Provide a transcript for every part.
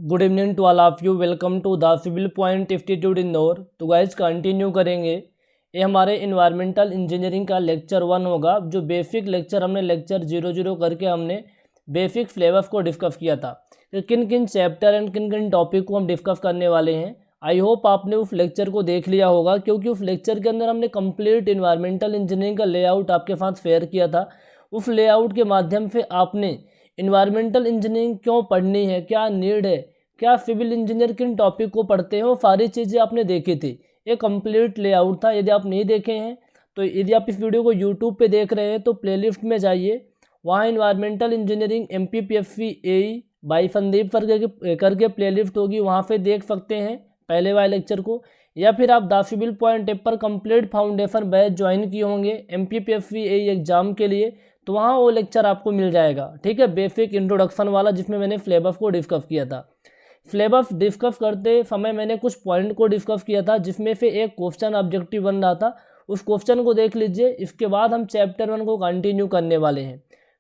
Good evening to all of you. Welcome to the civil point institute Indore. तो guys continue करेंगे। ये हमारे environmental engineering का lecture 1 होगा। जो बेसिक लेक्चर हमने लेक्चर 00 करके हमने बेसिक फ्लेवर्स को डिस्कस किया था कि किन किन चैप्टर एंड किन किन टॉपिक को हम डिस्कस करने वाले हैं। आई होप आपने उस लेक्चर को देख लिया होगा, क्योंकि उस लेक्चर के अंदर हमने कंप्लीट इन्वायरमेंटल इंजीनियरिंग का लेआउट आपके साथ शेयर किया था। उस लेआउट के माध्यम से आपने इन्वायरमेंटल इंजीनियरिंग क्यों पढ़नी है, क्या नीड है, क्या सिविल इंजीनियर किन टॉपिक को पढ़ते हैं, वो सारी चीज़ें आपने देखी थी। ये कंप्लीट लेआउट था। यदि आप नहीं देखे हैं तो यदि आप इस वीडियो को यूट्यूब पे देख रहे हैं तो प्लेलिस्ट में जाइए, वहाँ environmental engineering MPPSC AE by Sandeep करके प्लेलिस्ट होगी, वहाँ पे देख सकते हैं पहले वाले लेक्चर को। या फिर आप द सिविल पॉइंट ऐप पर कंप्लीट फाउंडेशन बैच ज्वाइन किए होंगे MPPSC AE एग्जाम के लिए, तो वहाँ वो लेक्चर आपको मिल जाएगा। ठीक है, बेसिक इंट्रोडक्शन वाला, जिसमें मैंने सिलेबस को डिस्कस किया था। सिलेबस डिस्कस करते समय मैंने कुछ पॉइंट को डिस्कस किया था, जिसमें से एक क्वेश्चन ऑब्जेक्टिव बन रहा था। उस क्वेश्चन को देख लीजिए। इसके बाद हम चैप्टर 1 को कंटिन्यू करने वाले हैं।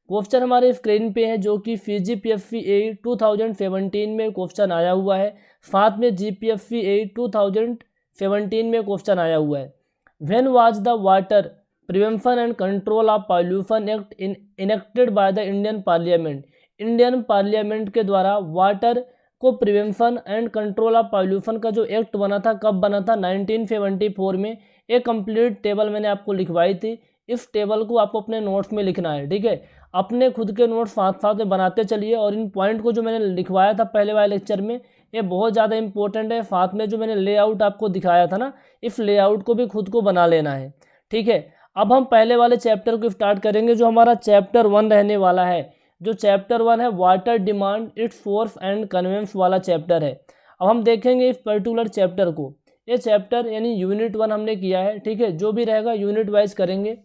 क्वेश्चन हमारे स्क्रीन पे है, जो कि CGPSC AE 2017 में क्वेश्चन आया हुआ है। साथ में GPSC AE 2017 में क्वेश्चन आया हुआ है। When was the water prevention and control of pollution act enacted by the Indian parliament. Indian parliament के द्वारा वाटर को prevention and control of pollution का जो एक्ट बना था, कब बना था? 1974 में। एक कंप्लीट टेबल मैंने आपको लिखवाई थी। इस टेबल को आपको अपने नोट्स में लिखना है। ठीक है, अपने खुद के नोट्स साथ साथ में बनाते चलिए। और इन पॉइंट को जो मैंने लिखवाया था पहले वाले लेक्चर में, ये बहुत ज़्यादा इंपॉर्टेंट है। साथ में जो मैंने लेआउट आपको दिखाया था ना, इस लेआउट को भी खुद को बना लेना है। ठीक है, अब हम पहले वाले चैप्टर को स्टार्ट करेंगे, जो हमारा चैप्टर 1 रहने वाला है। जो चैप्टर 1 है water demand, its source and conveyance वाला चैप्टर है। अब हम देखेंगे इस पर्टिकुलर चैप्टर को। ये चैप्टर यानी यूनिट 1 हमने किया है। ठीक है, जो भी रहेगा यूनिट वाइज करेंगे।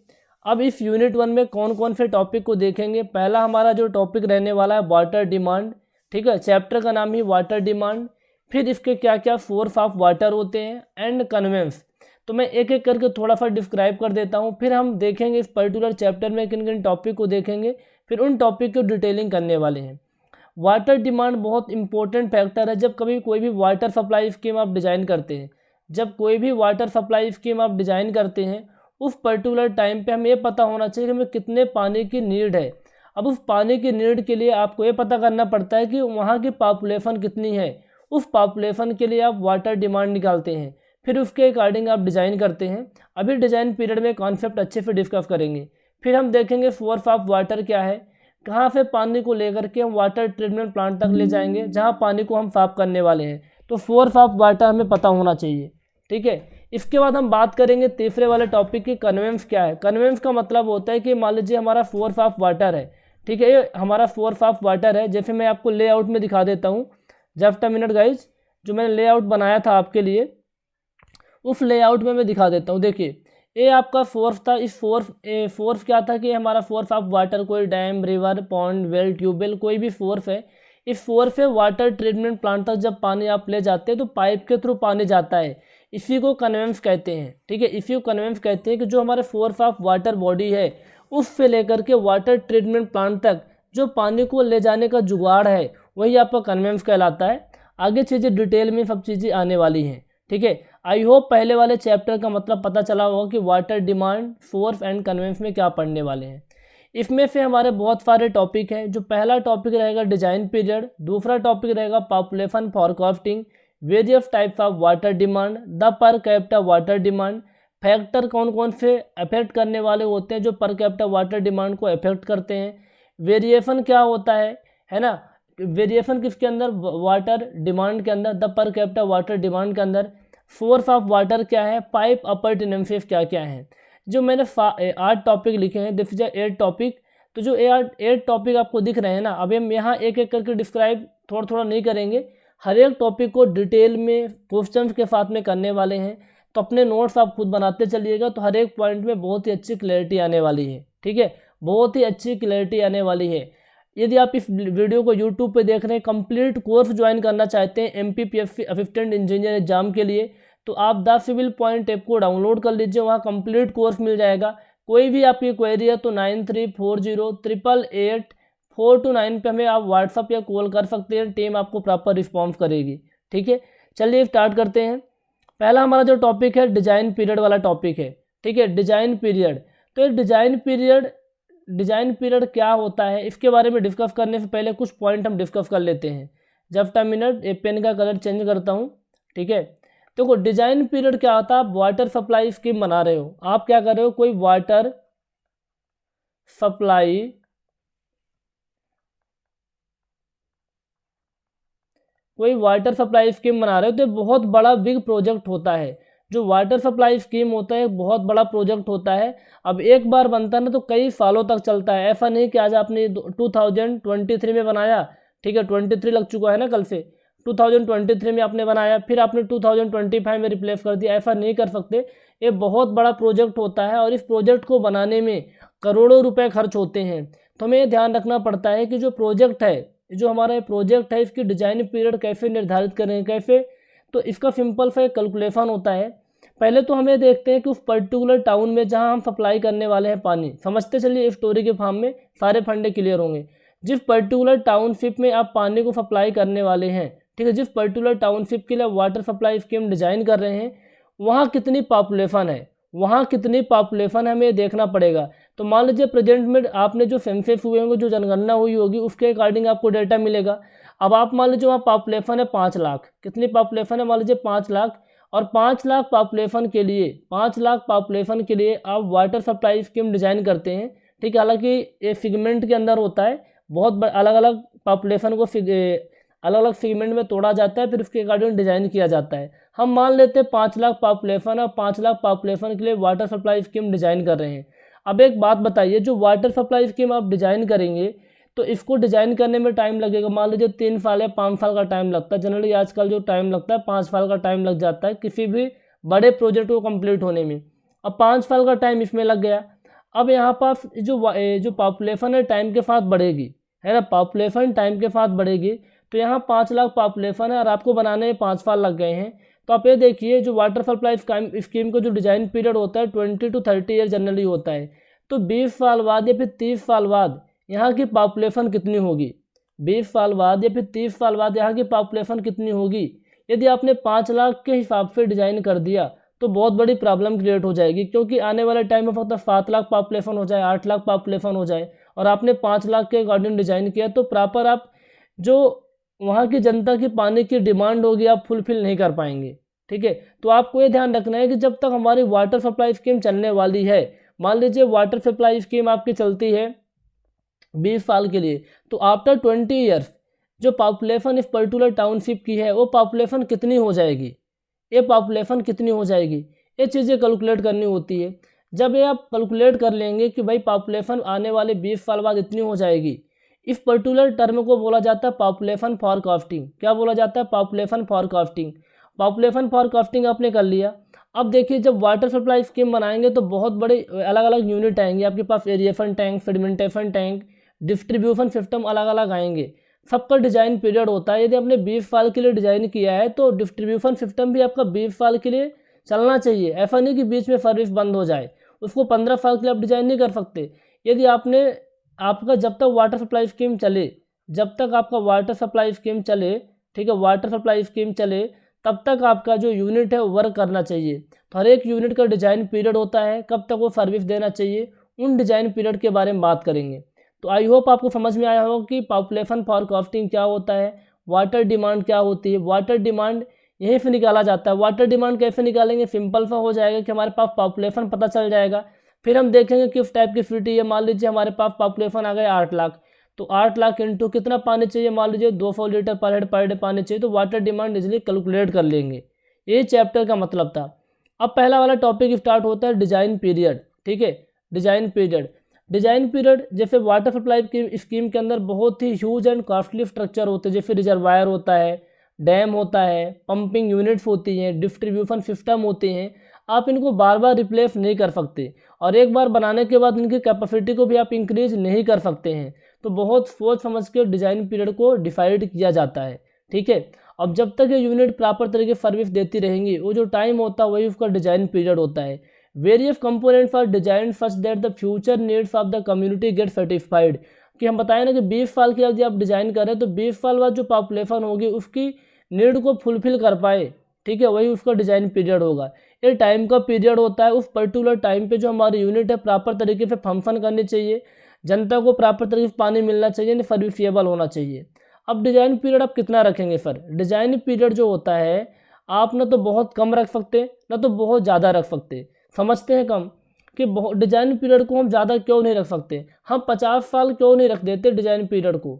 अब इस यूनिट 1 में कौन कौन से टॉपिक को देखेंगे। पहला हमारा जो टॉपिक रहने वाला है वाटर डिमांड। ठीक है, चैप्टर का नाम ही वाटर डिमांड। फिर इसके क्या क्या सोर्स ऑफ वाटर होते हैं एंड कन्वेंस। तो मैं एक एक करके थोड़ा सा डिस्क्राइब कर देता हूँ। फिर हम देखेंगे इस पर्टिकुलर चैप्टर में किन किन टॉपिक को देखेंगे, फिर उन टॉपिक को डिटेलिंग करने वाले हैं। वाटर डिमांड बहुत इंपॉर्टेंट फैक्टर है। जब कभी कोई भी वाटर सप्लाई स्कीम आप डिज़ाइन करते हैं, जब कोई भी वाटर सप्लाई स्कीम आप डिज़ाइन करते हैं, उस पर्टिकुलर टाइम पे हमें ये पता होना चाहिए कि हमें कितने पानी की नीड है। अब उस पानी की नीड के लिए आपको ये पता करना पड़ता है कि वहाँ की पॉपुलेशन कितनी है। उस पॉपुलेशन के लिए आप वाटर डिमांड निकालते हैं, फिर उसके अकॉर्डिंग आप डिज़ाइन करते हैं। अभी डिज़ाइन पीरियड में कॉन्सेप्ट अच्छे से डिस्कस करेंगे। फिर हम देखेंगे सोर्स ऑफ वाटर क्या है, कहाँ से पानी को लेकर के हम वाटर ट्रीटमेंट प्लांट तक ले जाएंगे, जहाँ पानी को हम साफ करने वाले हैं। तो सोर्स ऑफ वाटर हमें पता होना चाहिए। ठीक है, इसके बाद हम बात करेंगे तीसरे वाले टॉपिक की, कन्वेंस क्या है। कन्वेंस का मतलब होता है कि मान लीजिए हमारा सोर्स ऑफ वाटर है। ठीक है, ये हमारा सोर्स ऑफ वाटर है। जैसे मैं आपको लेआउट में दिखा देता हूँ। जस्ट अ मिनट गाइज, जो मैंने लेआउट बनाया था आपके लिए, उस लेआउट में मैं दिखा देता हूँ। देखिए, ये आपका फोर्स था। इस फोर्स क्या था कि हमारा फोर्स ऑफ वाटर, कोई dam, river, pond, well, tubewell, कोई भी फोर्स है। इस फोर्स से वाटर ट्रीटमेंट प्लांट तक जब पानी आप ले जाते हैं तो पाइप के थ्रू पानी जाता है। इसी को कन्वेंस कहते हैं। ठीक है, इसी को कन्वेंस कहते हैं कि जो हमारे फोर्स ऑफ वाटर बॉडी है, उससे लेकर के वाटर ट्रीटमेंट प्लांट तक जो पानी को ले जाने का जुगाड़ है, वही आपका कन्वेंस कहलाता है। आगे चीज़ें डिटेल में सब चीज़ें आने वाली हैं। ठीक है, आई होप पहले वाले चैप्टर का मतलब पता चला होगा कि water demand, source and conveyance में क्या पढ़ने वाले हैं। इसमें से हमारे बहुत सारे टॉपिक हैं। जो पहला टॉपिक रहेगा डिजाइन पीरियड, दूसरा टॉपिक रहेगा population forecasting, various types of water demand, the per capita water demand, factor कौन कौन से अफेक्ट करने वाले होते हैं जो पर कैपिटा वाटर डिमांड को अफेक्ट करते हैं, वेरिएशन क्या होता है ना, वेरिएशन किसके अंदर, वाटर डिमांड के अंदर, the per capita water demand के अंदर, सोर्स ऑफ वाटर क्या है, पाइप अपर्टिनेंसेस क्या क्या है। जो मैंने 8 टॉपिक लिखे हैं, दिस इज 8 टॉपिक। तो जो 8 टॉपिक आपको दिख रहे हैं ना, अभी हम यहाँ एक एक करके डिस्क्राइब थोड़ा थोड़ा नहीं करेंगे, हर एक टॉपिक को डिटेल में क्वेश्चंस के साथ में करने वाले हैं। तो अपने नोट्स आप खुद बनाते चलिएगा, तो हर एक पॉइंट में बहुत ही अच्छी क्लैरिटी आने वाली है। ठीक है, बहुत ही अच्छी क्लैरिटी आने वाली है। यदि आप इस वीडियो को यूट्यूब पे देख रहे हैं, कंप्लीट कोर्स ज्वाइन करना चाहते हैं MPPSC असिस्टेंट इंजीनियर एग्जाम के लिए, तो आप द सिविल पॉइंट ऐप को डाउनलोड कर लीजिए। वहाँ कंप्लीट कोर्स मिल जाएगा। कोई भी आपकी क्वेरी है तो 93408888 4 to 9 पे हमें आप व्हाट्सअप या कॉल कर सकते हैं, टीम आपको प्रॉपर रिस्पॉन्स करेगी। ठीक है, चलिए स्टार्ट करते हैं। पहला हमारा जो टॉपिक है डिज़ाइन पीरियड वाला टॉपिक है। ठीक है, डिज़ाइन पीरियड। तो ये डिज़ाइन पीरियड क्या होता है इसके बारे में डिस्कस करने से पहले कुछ पॉइंट हम डिस्कस कर लेते हैं। जस्ट अ मिनट, ये पेन का कलर चेंज करता हूँ। ठीक है, देखो डिज़ाइन पीरियड क्या होता है, आप वाटर सप्लाई स्कीम बना रहे हो, आप क्या कर रहे हो, कोई वाटर सप्लाई स्कीम बना रहे हो, तो बहुत बड़ा बिग प्रोजेक्ट होता है। जो वाटर सप्लाई स्कीम होता है बहुत बड़ा प्रोजेक्ट होता है। अब एक बार बनता है ना तो कई सालों तक चलता है। ऐसा नहीं कि आज आपने 2023 में बनाया, ठीक है 23 लग चुका है ना कल से, 2023 में आपने बनाया फिर आपने 2025 में रिप्लेस कर दिया, ऐसा नहीं कर सकते। ये बहुत बड़ा प्रोजेक्ट होता है और इस प्रोजेक्ट को बनाने में करोड़ों रुपए खर्च होते हैं। तो हमें ये ध्यान रखना पड़ता है कि जो प्रोजेक्ट है, जो हमारा प्रोजेक्ट है, इसकी डिज़ाइन पीरियड कैसे निर्धारित करें, कैसे, तो इसका सिंपल सा एक कैलकुलेशन होता है। पहले तो हमें देखते हैं कि उस पर्टिकुलर टाउन में जहां हम सप्लाई करने वाले हैं पानी, समझते चलिए स्टोरी के फॉर्म में सारे फंडे क्लियर होंगे। जिस पर्टिकुलर टाउनशिप में आप पानी को सप्लाई करने वाले हैं, ठीक है, जिस पर्टिकुलर टाउनशिप के लिए वाटर सप्लाई स्कीम डिज़ाइन कर रहे हैं, वहाँ कितनी पॉपुलेशन है, हमें देखना पड़ेगा। तो मान लीजिए प्रेजेंट में आपने जो सेंसस हुए होंगे, जो जनगणना हुई होगी, उसके अकॉर्डिंग आपको डेटा मिलेगा। अब आप मान लीजिए वहाँ पॉपुलेशन है 5 लाख, कितनी पॉपुलेशन है, मान लीजिए 5 लाख, और 5 लाख पॉपुलेशन के लिए आप वाटर सप्लाई स्कीम डिज़ाइन करते हैं। ठीक है, हालांकि ये सेगमेंट के अंदर होता है, बहुत अलग अलग पॉपुलेशन को अलग अलग सेगमेंट में तोड़ा जाता है, फिर उसके अकॉर्डिंग डिज़ाइन किया जाता है। हम मान लेते हैं 5 लाख पॉपुलेशन है, 5 लाख पॉपुलेशन के लिए वाटर सप्लाई स्कीम डिज़ाइन कर रहे हैं। अब एक बात बताइए, जो वाटर सप्लाई स्कीम आप डिज़ाइन करेंगे तो इसको डिज़ाइन करने में टाइम लगेगा, मान लीजिए 3 साल या 5 साल का टाइम लगता है। जनरली आजकल जो टाइम लगता है 5 साल का टाइम लग जाता है किसी भी बड़े प्रोजेक्ट को कंप्लीट होने में। अब 5 साल का टाइम इसमें लग गया। अब यहाँ पास जो पॉपुलेशन है टाइम के साथ बढ़ेगी, है ना, पॉपुलेशन टाइम के साथ बढ़ेगी। तो यहाँ 5 लाख पॉपुलेशन है और आपको बनाने में 5 साल लग गए हैं। तो आप ये देखिए, जो वाटर सप्लाई स्कीम का जो डिज़ाइन पीरियड होता है 20 to 30 ईयर जनरली होता है। तो 20 साल बाद या फिर 30 साल बाद यहाँ की पॉपुलेशन कितनी होगी, 20 साल बाद या फिर 30 साल बाद यहाँ की पॉपुलेशन कितनी होगी। यदि आपने 5 लाख के हिसाब से डिज़ाइन कर दिया तो बहुत बड़ी प्रॉब्लम क्रिएट हो जाएगी, क्योंकि आने वाले टाइम में फक्त 7 लाख पॉपुलेशन हो जाए, 8 लाख पॉपुलेशन हो जाए, और आपने 5 लाख के अकॉर्डिंग डिज़ाइन किया, तो प्रॉपर आप जो वहाँ की जनता की पानी की डिमांड होगी आप फुलफिल नहीं कर पाएंगे। ठीक है, तो आपको ये ध्यान रखना है कि जब तक हमारी वाटर सप्लाई स्कीम चलने वाली है, मान लीजिए वाटर सप्लाई स्कीम आपकी चलती है 20 साल के लिए, तो आफ्टर 20 ईयर्स जो पॉपुलेशन इस पर्टिकुलर टाउनशिप की है वो पॉपुलेशन कितनी हो जाएगी, ये चीज़ें कैलकुलेट करनी होती है। जब ये आप कैलकुलेट कर लेंगे कि भाई पॉपुलेशन आने वाले 20 साल बाद इतनी हो जाएगी, इस पर्टिकुलर टर्म को बोला जाता है पॉपुलेशन फॉरकास्टिंग। क्या बोला जाता है, पॉपुलेशन फॉरकास्टिंग आपने कर लिया। अब देखिए, जब वाटर सप्लाई स्कीम बनाएंगे तो बहुत बड़े अलग अलग यूनिट आएंगे आपके पास, aeration tank, sedimentation tank, distribution system अलग अलग आएंगे, सबका डिज़ाइन पीरियड होता है। यदि आपने 20 साल के लिए डिज़ाइन किया है तो डिस्ट्रीब्यूशन सिस्टम भी आपका 20 साल के लिए चलना चाहिए। ऐसा नहीं कि बीच में सर्विस बंद हो जाए, उसको 15 साल के लिए आप डिज़ाइन नहीं कर सकते। यदि आपका जब तक वाटर सप्लाई स्कीम चले, ठीक है, वाटर सप्लाई स्कीम चले, तब तक आपका जो यूनिट है वर्क करना चाहिए। तो हर एक यूनिट का डिज़ाइन पीरियड होता है, कब तक वो सर्विस देना चाहिए, उन डिज़ाइन पीरियड के बारे में बात करेंगे। तो आई होप आपको समझ में आया होगा कि पॉपुलेशन फॉरकास्टिंग क्या होता है, वाटर डिमांड क्या होती है। वाटर डिमांड यहीं से निकाला जाता है। वाटर डिमांड कैसे निकालेंगे, सिंपल सा हो जाएगा कि हमारे पास पॉपुलेशन पता चल जाएगा, फिर हम देखेंगे किस टाइप की सिटी है। मान लीजिए हमारे पास पॉपुलेशन आ गया 8 लाख, तो 8 लाख इंटू कितना पानी चाहिए, मान लीजिए 200 लीटर पर हेड पर डे पानी चाहिए, तो वाटर डिमांड इजिली कैलकुलेट कर लेंगे। ये चैप्टर का मतलब था। अब पहला वाला टॉपिक स्टार्ट होता है डिज़ाइन पीरियड। ठीक है, डिज़ाइन पीरियड जैसे वाटर सप्लाई की स्कीम के अंदर बहुत ही ह्यूज एंड कॉस्टली स्ट्रक्चर होते हैं, जैसे रिजर्वायर होता है, डैम होता है, पंपिंग यूनिट्स होती हैं, डिस्ट्रीब्यूशन सिस्टम होते हैं। आप इनको बार बार रिप्लेस नहीं कर सकते, और एक बार बनाने के बाद इनकी कैपेसिटी को भी आप इंक्रीज नहीं कर सकते हैं। तो बहुत सोच समझ के डिज़ाइन पीरियड को डिसाइड किया जाता है। ठीक है, अब जब तक ये यूनिट प्रॉपर तरीके से सर्विस देती रहेंगी, वो जो टाइम होता है वही उसका डिज़ाइन पीरियड होता है। Various components are designed such that the future needs of the community get satisfied. कि हम बताएं ना कि 20 साल की यदि आप डिज़ाइन करें तो 20 साल बाद जो पॉपुलेशन होगी उसकी नीड को फुलफिल कर पाए, ठीक है, वही उसका डिज़ाइन पीरियड होगा। ये टाइम का पीरियड होता है, उस पर्टिकुलर टाइम पे जो हमारी यूनिट है प्रॉपर तरीके से फंक्शन करनी चाहिए, जनता को प्रॉपर तरीके से पानी मिलना चाहिए, सर्विसिएबल होना चाहिए। अब डिज़ाइन पीरियड आप कितना रखेंगे सर? डिज़ाइन पीरियड जो होता है आप ना तो बहुत कम रख सकते ना तो बहुत ज़्यादा रख सकते। समझते हैं कम कि बहुत डिज़ाइन पीरियड को हम ज़्यादा क्यों नहीं रख सकते? हम 50 साल क्यों नहीं रख देते डिज़ाइन पीरियड को?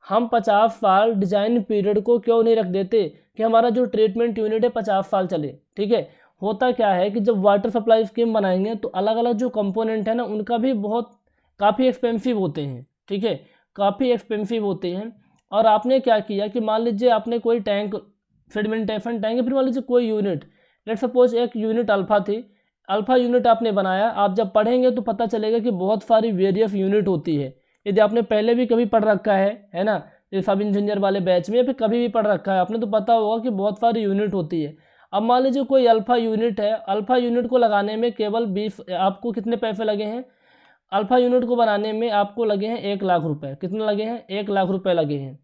हम 50 साल डिज़ाइन पीरियड को क्यों नहीं रख देते कि हमारा जो ट्रीटमेंट यूनिट है 50 साल चले, ठीक है। होता क्या है कि जब वाटर सप्लाई स्कीम बनाएंगे तो अलग अलग जो कंपोनेंट है ना उनका भी बहुत काफ़ी एक्सपेंसिव होते हैं, ठीक है, काफ़ी एक्सपेंसिव होते हैं। और आपने क्या किया कि मान लीजिए आपने कोई टैंक, सेडिमेंटेशन टैंक, फिर मान लीजिए कोई यूनिट, लेट सपोज एक यूनिट अल्फ़ा थी, अल्फ़ा यूनिट आपने बनाया। आप जब पढ़ेंगे तो पता चलेगा कि बहुत सारी वेरियस यूनिट होती है। यदि आपने पहले भी कभी पढ़ रखा है ना, ये सब इंजीनियर वाले बैच में, या फिर कभी भी पढ़ रखा है आपने, तो पता होगा कि बहुत सारी यूनिट होती है। अब मान लीजिए कोई अल्फ़ा यूनिट है, अल्फ़ा यूनिट को लगाने में केवल 20, आपको कितने पैसे लगे हैं? अल्फ़ा यूनिट को बनाने में आपको लगे हैं 1 लाख रुपए। कितने लगे हैं? 1 लाख रुपए लगे हैं।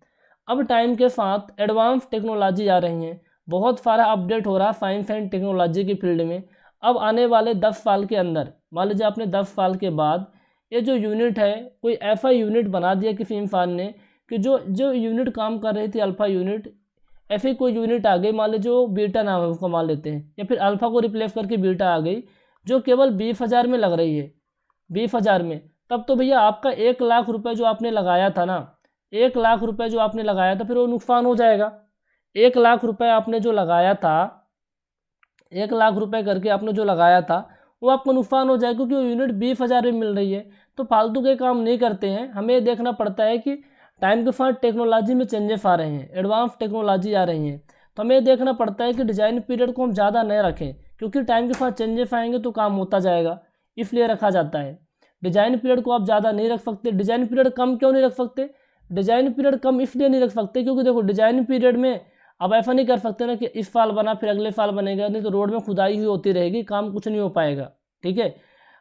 अब टाइम के साथ एडवांस टेक्नोलॉजी आ रही हैं, बहुत सारा अपडेट हो रहा है साइंस एंड टेक्नोलॉजी की फील्ड में। अब आने वाले 10 साल के अंदर, मान लीजिए आपने 10 साल के बाद ये जो यूनिट है, कोई ऐसा यूनिट बना दिया किसी इंसान ने कि जो जो यूनिट काम कर रही थी अल्फ़ा यूनिट, ऐसी कोई यूनिट आ गई, मान लीजिए जो बीटा नाम है उसको मान लेते हैं, या फिर अल्फ़ा को रिप्लेस करके बीटा आ गई, जो केवल 20,000 में लग रही है, 20,000 में। तब तो भैया आपका 1 लाख रुपए जो आपने लगाया था ना, 1 लाख रुपए जो आपने लगाया था, फिर वो नुकसान हो जाएगा। 1 लाख रुपए आपने जो लगाया था, 1 लाख रुपए करके आपने जो लगाया था, वो आपको नुकसान हो जाएगा, क्योंकि वो यूनिट 20,000 में मिल रही है। तो फालतू के काम नहीं करते हैं, हमें ये देखना पड़ता है कि टाइम के साथ टेक्नोलॉजी में चेंजेस आ रहे हैं, एडवांस टेक्नोलॉजी आ रही हैं, तो हमें ये देखना पड़ता है कि डिज़ाइन पीरियड को हम ज़्यादा नहीं रखें, क्योंकि टाइम के साथ चेंजेस आएंगे तो काम होता जाएगा, इसलिए रखा जाता है। डिज़ाइन पीरियड को आप ज़्यादा नहीं रख सकते। डिज़ाइन पीरियड कम क्यों नहीं रख सकते? डिज़ाइन पीरियड कम इसलिए नहीं रख सकते क्योंकि देखो डिज़ाइन पीरियड में अब ऐसा नहीं कर सकते ना कि इस साल बना फिर अगले साल बनेगा, नहीं तो रोड में खुदाई ही होती रहेगी, काम कुछ नहीं हो पाएगा, ठीक है।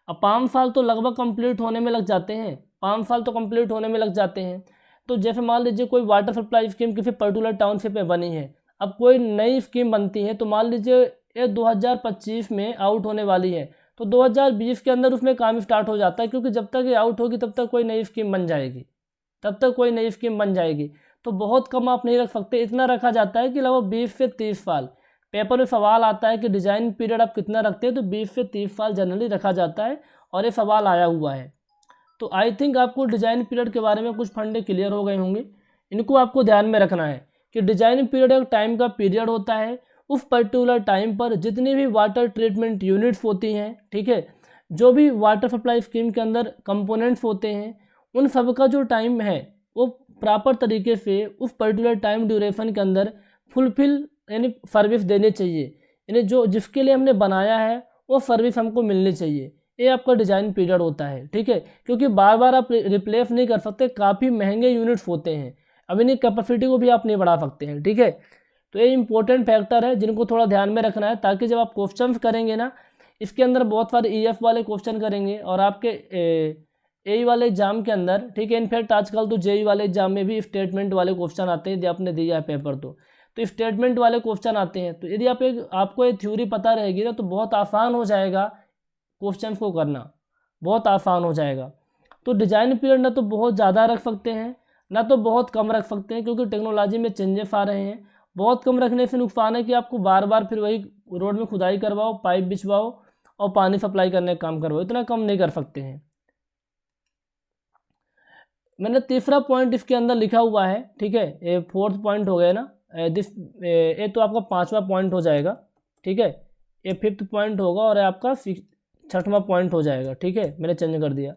अब 5 साल तो लगभग कंप्लीट होने में लग जाते हैं, 5 साल तो कंप्लीट होने में लग जाते हैं। तो जैसे मान लीजिए कोई वाटर सप्लाई स्कीम किसी पर्टिकुलर टाउनशिप में बनी है, अब कोई नई स्कीम बनती है, तो मान लीजिए ये 2025 में आउट होने वाली है, तो 2020 के अंदर उसमें काम स्टार्ट हो जाता है, क्योंकि जब तक ये आउट होगी तब तक कोई नई स्कीम बन जाएगी, तब तक कोई नई स्कीम बन जाएगी। तो बहुत कम आप नहीं रख सकते, इतना रखा जाता है कि लगभग 20 से 30 साल। पेपर में सवाल आता है कि डिज़ाइन पीरियड आप कितना रखते हैं, तो 20 से 30 साल जनरली रखा जाता है, और ये सवाल आया हुआ है। तो आई थिंक आपको डिज़ाइन पीरियड के बारे में कुछ फंडे क्लियर हो गए होंगे। इनको आपको ध्यान में रखना है कि डिज़ाइन पीरियड एक टाइम का पीरियड होता है, उस पर्टिकुलर टाइम पर जितनी भी वाटर ट्रीटमेंट यूनिट्स होती हैं, ठीक है, जो भी वाटर सप्लाई स्कीम के अंदर कंपोनेंट्स होते हैं, उन सब का जो टाइम है वो प्रॉपर तरीके से उस पर्टिकुलर टाइम ड्यूरेशन के अंदर फुलफिल यानी सर्विस देनी चाहिए, यानी जो जिसके लिए हमने बनाया है वो सर्विस हमको मिलनी चाहिए। ये आपका डिज़ाइन पीरियड होता है, ठीक है, क्योंकि बार बार आप रिप्लेस नहीं कर सकते, काफ़ी महंगे यूनिट्स होते हैं, अब इनकी कैपेसिटी को भी आप नहीं बढ़ा सकते हैं, ठीक है। तो ये इंपॉर्टेंट फैक्टर है जिनको थोड़ा ध्यान में रखना है, ताकि जब आप क्वेश्चंस करेंगे ना, इसके अंदर बहुत सारे ईएफ वाले क्वेश्चन करेंगे, और आपके एई वाले एग्जाम के अंदर, ठीक है, इनफैक्ट आजकल तो जेई वाले एग्जाम में भी स्टेटमेंट वाले क्वेश्चन आते हैं, यदि आपने दिया है पेपर तो स्टेटमेंट वाले क्वेश्चन आते हैं। तो यदि आपको ये थ्योरी पता रहेगी ना, तो बहुत आसान हो जाएगा क्वेश्चन को करना, बहुत आसान हो जाएगा। तो डिज़ाइन पीरियड ना तो बहुत ज़्यादा रख सकते हैं, ना तो बहुत कम रख सकते हैं, क्योंकि टेक्नोलॉजी में चेंजेस आ रहे हैं। बहुत कम रखने से नुकसान है कि आपको बार बार फिर वही रोड में खुदाई करवाओ, पाइप बिछवाओ और पानी सप्लाई करने का काम करवाओ, इतना कम नहीं कर सकते हैं। मैंने तीसरा पॉइंट इसके अंदर लिखा हुआ है, ठीक है, ये 4th पॉइंट हो गया ना, ये तो आपका 5वां पॉइंट हो जाएगा, ठीक है, ये 5th पॉइंट होगा, और आपका 6वां पॉइंट हो जाएगा, ठीक है, मैंने चेंज कर दिया।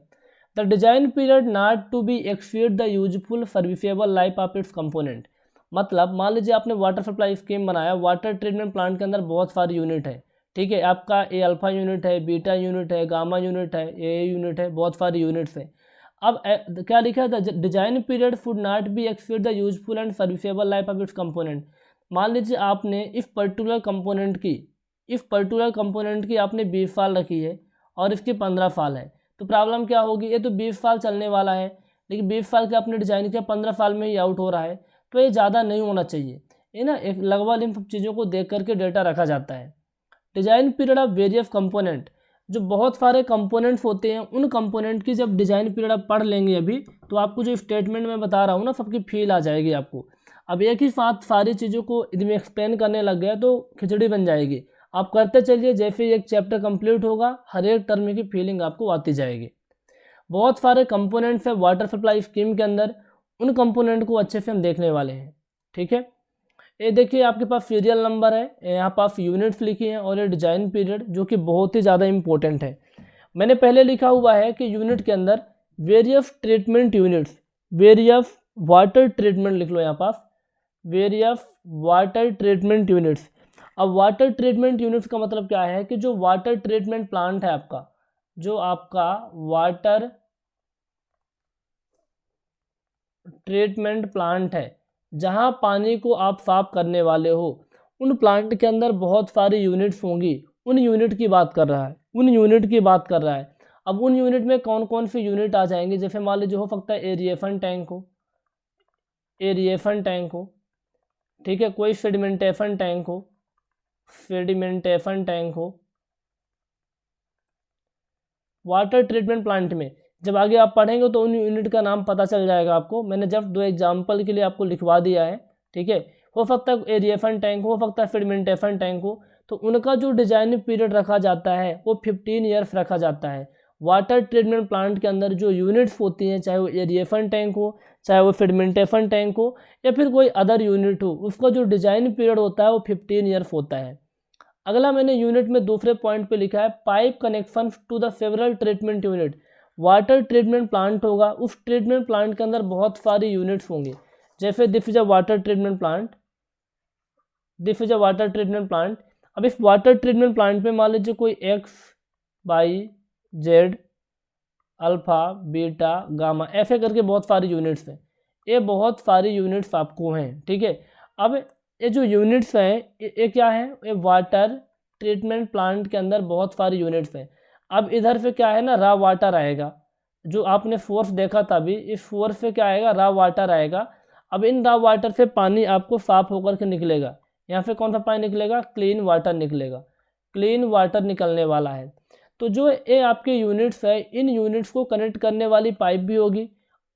The design period not to be exceed the useful serviceable life of its component. मतलब मान लीजिए आपने वाटर सप्लाई स्कीम बनाया, वाटर ट्रीटमेंट प्लांट के अंदर बहुत सारी यूनिट है, ठीक है, आपका ए अल्फा यूनिट है, बीटा यूनिट है, गामा यूनिट है, ए यूनिट है, बहुत सारी यूनिट्स हैं। अब क्या लिखा है, the design period should not be exceed the useful and serviceable life of its component. मान लीजिए आपने इस पर्टिकुलर कंपोनेंट की आपने 20 साल रखी है और इसकी 15 साल है, तो प्रॉब्लम क्या होगी, ये तो 20 साल चलने वाला है, लेकिन 20 साल का आपने डिज़ाइन किया, 15 साल में ही आउट हो रहा है, तो ये ज़्यादा नहीं होना चाहिए। ये ना एक लगभग इन सब चीज़ों को देख करके डेटा रखा जाता है। Design period of various component, जो बहुत सारे कंपोनेंट्स होते हैं, उन कंपोनेंट की जब डिज़ाइन पीरियड आप पढ़ लेंगे अभी, तो आपको जो स्टेटमेंट मैं बता रहा हूँ ना, सबकी फील आ जाएगी आपको। अब एक ही साथ सारी चीज़ों को इसमें एक्सप्लेन करने लग गया तो खिचड़ी बन जाएगी। आप करते चलिए, जैसे ही एक चैप्टर कंप्लीट होगा हर एक टर्म की फीलिंग आपको आती जाएगी। बहुत सारे कंपोनेंट्स है वाटर सप्लाई स्कीम के अंदर, उन कंपोनेंट को अच्छे से हम देखने वाले हैं। ठीक है, ये देखिए आपके पास सीरियल नंबर है, यहाँ पास यूनिट्स लिखी हैं, और ये डिजाइन पीरियड जो कि बहुत ही ज़्यादा इंपॉर्टेंट है। मैंने पहले लिखा हुआ है कि यूनिट के अंदर various treatment units, various water treatment लिख लो यहाँ पास, वेरियस वाटर ट्रीटमेंट यूनिट्स। अब वाटर ट्रीटमेंट यूनिट्स का मतलब क्या है कि जो वाटर ट्रीटमेंट प्लांट है आपका, जो आपका वाटर ट्रीटमेंट प्लांट है, जहां पानी को आप साफ करने वाले हो, उन प्लांट के अंदर बहुत सारी यूनिट्स होंगी। उन यूनिट की बात कर रहा है, उन यूनिट की बात कर रहा है। अब उन यूनिट में कौन कौन सी यूनिट आ जाएंगे, जैसे मान लीजिए हो सकता है एरिएशन टैंक हो, एरिएशन टैंक हो, ठीक है, कोई सेडिमेंटेशन टैंक हो, सेडिमेंटेशन टैंक हो। वाटर ट्रीटमेंट प्लांट में जब आगे आप पढ़ेंगे तो उन यूनिट का नाम पता चल जाएगा आपको। मैंने जब 2 एग्जाम्पल के लिए आपको लिखवा दिया है, ठीक है। हो सकता है एरिएशन टैंक हो सकता है सेडिमेंटेशन टैंक हो, तो उनका जो डिजाइन पीरियड रखा जाता है वो 15 ईयर्स रखा जाता है। वाटर ट्रीटमेंट प्लांट के अंदर जो यूनिट्स होती हैं, चाहे वो एरिएशन टैंक हो, चाहे वो सेडिमेंटेशन टैंक हो, या फिर कोई अदर यूनिट हो, उसका जो डिजाइन पीरियड होता है वो 15 ईयर्स होता है। अगला मैंने यूनिट में दूसरे पॉइंट पे लिखा है pipe connection to the several treatment unit. Water treatment plant होगा, उस ट्रीटमेंट प्लांट के अंदर बहुत सारी यूनिट्स होंगी। जैसे this is a water treatment plant, this is a water treatment plant. अब इस वाटर ट्रीटमेंट प्लांट में मान लीजिए कोई X, Y, Z, alpha, beta, gamma, ऐसे करके बहुत सारी यूनिट्स हैं। ये बहुत सारी यूनिट्स आपको हैं, ठीक है। अब ये जो यूनिट्स हैं ये क्या है, ये वाटर ट्रीटमेंट प्लांट के अंदर बहुत सारी यूनिट्स हैं। अब इधर से क्या है ना, रा वाटर आएगा, जो आपने फोर्स देखा था अभी, इस फोर्स से क्या आएगा, रा वाटर आएगा। अब इन रा वाटर से पानी आपको साफ होकर के निकलेगा। यहाँ से कौन सा पानी निकलेगा, क्लीन वाटर निकलेगा, क्लीन वाटर निकलने वाला है। तो जो ये आपके यूनिट्स है, इन यूनिट्स को कनेक्ट करने वाली पाइप भी होगी,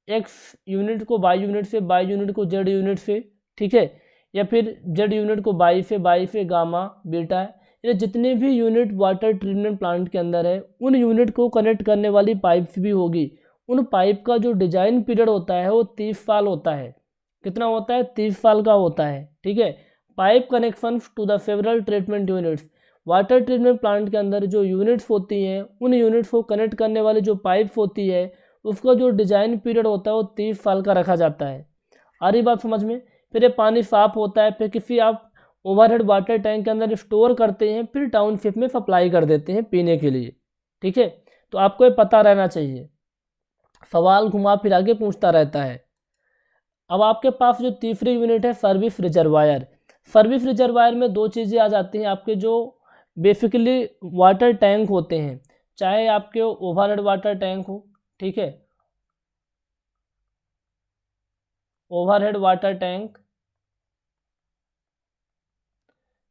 एक्स यूनिट को वाई यूनिट से, वाई यूनिट को जेड यूनिट से, ठीक है, या फिर जेड यूनिट को वाई से गामा, बीटा है। ये जितने भी यूनिट वाटर ट्रीटमेंट प्लांट के अंदर है, उन यूनिट को कनेक्ट करने वाली पाइप्स भी होगी। उन पाइप का जो डिजाइन पीरियड होता है वो 30 साल होता है। कितना होता है, 30 साल का होता है, ठीक है। Pipe connection to the several treatment units, water treatment plant के अंदर जो यूनिट्स होती हैं, उन यूनिट्स को कनेक्ट करने वाली जो पाइप्स होती है, उसका जो डिजाइन पीरियड होता है वो 30 साल का रखा जाता है। आ रही बात समझ में। फिर ये पानी साफ होता है, फिर किसी आप ओवरहेड वाटर टैंक के अंदर स्टोर करते हैं, फिर टाउनशिप में सप्लाई कर देते हैं पीने के लिए, ठीक है। तो आपको ये पता रहना चाहिए, सवाल घुमा फिरा के पूछता रहता है। अब आपके पास जो तीसरी यूनिट है सर्विस रिजर्वायर। सर्विस रिजर्वायर में दो चीज़ें आ जाती हैं आपके, जो बेसिकली वाटर टैंक होते हैं, चाहे आपके ओवरहेड वाटर टैंक हो, ठीक है, ओवरहेड वाटर टैंक,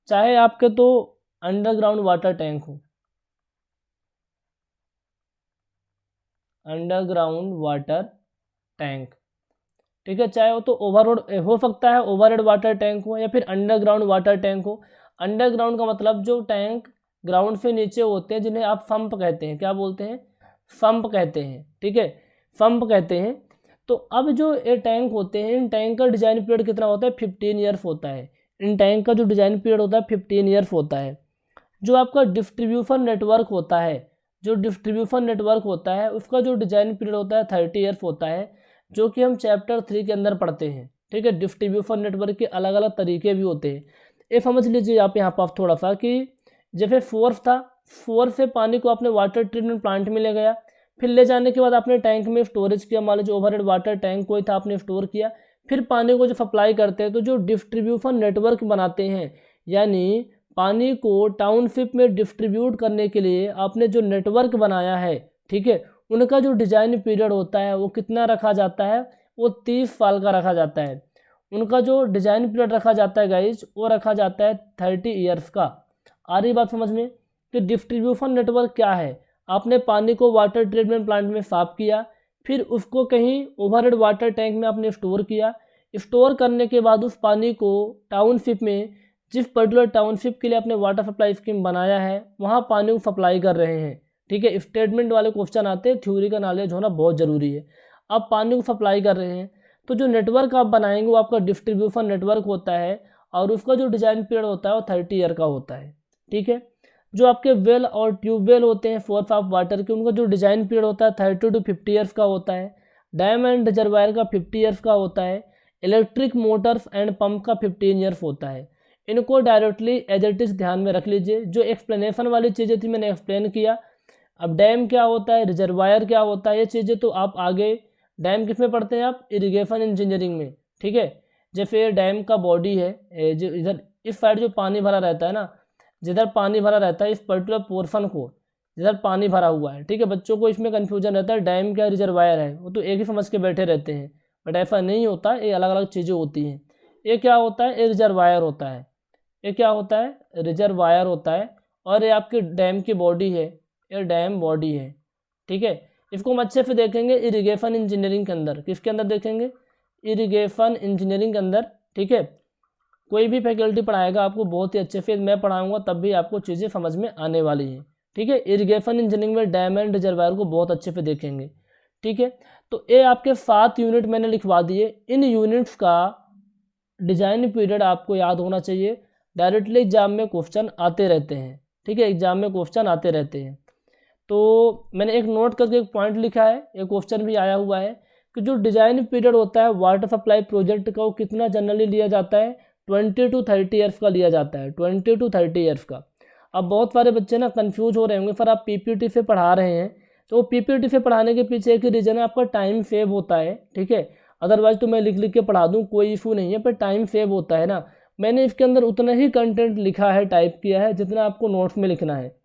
चाहे आपके तो अंडरग्राउंड वाटर टैंक हो, अंडरग्राउंड वाटर टैंक, ठीक है, चाहे वो तो ओवरलोड हो सकता है, ओवरहेड वाटर टैंक हो, या फिर अंडरग्राउंड वाटर टैंक हो। अंडरग्राउंड का मतलब जो टैंक ग्राउंड से नीचे होते हैं, जिन्हें आप सम्प कहते हैं, क्या बोलते हैं, सम्प कहते हैं, ठीक है, सम्प कहते हैं। तो अब जो ये टैंक होते हैं, इन टैंक का डिजाइन पीरियड कितना होता है, 15 ईयर्स होता है। इन टैंक का जो डिजाइन पीरियड होता है 15 ईयर्स होता है। जो आपका डिस्ट्रीब्यूशन नेटवर्क होता है, जो डिस्ट्रीब्यूशन नेटवर्क होता है, उसका जो डिजाइन पीरियड होता है 30 ईयर्स होता है, जो कि हम चैप्टर 3 के अंदर पढ़ते हैं, ठीक है। डिस्ट्रीब्यूशन नेटवर्क के अलग अलग तरीके भी होते हैं। ये समझ लीजिए आप यहाँ पर थोड़ा सा कि जैसे फोर्स था, फोर्स से पानी को आपने वाटर ट्रीटमेंट प्लांट में ले गया, फिर ले जाने के बाद आपने टैंक में स्टोरेज किया, मान लीजिए ओवरहेड वाटर टैंक कोई था, आपने स्टोर किया, फिर पानी को जो सप्लाई करते हैं, तो जो डिस्ट्रीब्यूशन नेटवर्क बनाते हैं, यानी पानी को टाउनशिप में डिस्ट्रीब्यूट करने के लिए आपने जो नेटवर्क बनाया है, ठीक है, उनका जो डिजाइन पीरियड होता है वो कितना रखा जाता है, वो 30 साल का रखा जाता है। उनका जो डिजाइन पीरियड रखा जाता है गाइज, वो रखा जाता है 30 ईयर्स का। आ रही बात समझ में कि डिस्ट्रीब्यूशन नेटवर्क क्या है। आपने पानी को वाटर ट्रीटमेंट प्लांट में साफ किया, फिर उसको कहीं ओवरहेड वाटर टैंक में आपने स्टोर किया। स्टोर करने के बाद उस पानी को टाउनशिप में, जिस पर्टिकुलर टाउनशिप के लिए आपने वाटर सप्लाई स्कीम बनाया है, वहाँ पानी को सप्लाई कर रहे हैं। ठीक है, स्टेटमेंट वाले क्वेश्चन आते हैं, थ्योरी का नॉलेज होना बहुत ज़रूरी है। आप पानी को सप्लाई कर रहे हैं, तो जो नेटवर्क आप बनाएंगे वो आपका डिस्ट्रीब्यूशन नेटवर्क होता है, और उसका जो डिज़ाइन पीरियड होता है वो 30 ईयर का होता है। ठीक है, जो आपके वेल और ट्यूबवेल होते हैं सोर्स ऑफ वाटर के, उनका जो डिज़ाइन पीरियड होता है 30 to 50 ईयर्स का होता है। डैम एंड रिजर्वायर का 50 ईयर्स का होता है। इलेक्ट्रिक मोटर्स एंड पंप का 15 ईयर्स होता है। इनको डायरेक्टली एज इट इज ध्यान में रख लीजिए। जो एक्सप्लेनेशन वाली चीज़ें थी मैंने एक्सप्लेन किया। अब डैम क्या होता है, रिजर्वायर क्या होता है, ये चीज़ें तो आप आगे, डैम किस में पढ़ते हैं आप, इरिगेशन इंजीनियरिंग में। ठीक है, जैसे डैम का बॉडी है, जो इधर इस साइड जो पानी भरा रहता है ना, जिधर पानी भरा रहता है इस पर्टिकुलर पोर्शन को, जिधर पानी भरा हुआ है। ठीक है, बच्चों को इसमें कन्फ्यूजन रहता है डैम क्या रिजर्वायर है, वो तो एक ही समझ के बैठे रहते हैं, बट ऐसा नहीं होता, ये अलग अलग चीज़ें होती हैं। ये क्या होता है, ये रिजर्वायर होता है। ये क्या होता है, रिजर्वायर होता है। और ये आपकी डैम की बॉडी है, ये डैम बॉडी है। ठीक है, इसको हम अच्छे से देखेंगे इरिगेशन इंजीनियरिंग के अंदर। किसके अंदर देखेंगे, इरिगेशन इंजीनियरिंग के अंदर। ठीक है, कोई भी फैकल्टी पढ़ाएगा आपको बहुत ही अच्छे से, मैं पढ़ाऊंगा तब भी आपको चीज़ें समझ में आने वाली हैं। ठीक है, इरिगेशन इंजीनियरिंग में डैम एंड रिजर्वायर को बहुत अच्छे से देखेंगे। ठीक है, तो ये आपके 7 यूनिट मैंने लिखवा दिए। इन यूनिट्स का डिज़ाइन पीरियड आपको याद होना चाहिए। डायरेक्टली एग्जाम में क्वेश्चन आते रहते हैं। ठीक है, एग्जाम में क्वेश्चन आते रहते हैं। तो मैंने एक नोट करके एक पॉइंट लिखा है, एक क्वेश्चन भी आया हुआ है कि जो डिज़ाइन पीरियड होता है वाटर सप्लाई प्रोजेक्ट का, वो कितना जनरली लिया जाता है, 20 to 30 ईयर्स का लिया जाता है, 20 to 30 ईयर्स का। अब बहुत सारे बच्चे ना कंफ्यूज हो रहे होंगे, सर आप पीपीटी से पढ़ा रहे हैं, तो पीपीटी से पढ़ाने के पीछे एक ही रीज़न है, आपका टाइम सेव होता है। ठीक है, अदरवाइज तो मैं लिख लिख के पढ़ा दूँ, कोई इशू नहीं है, पर टाइम सेव होता है ना। मैंने इसके अंदर उतना ही कंटेंट लिखा है, टाइप किया है, जितना आपको नोट्स में लिखना है।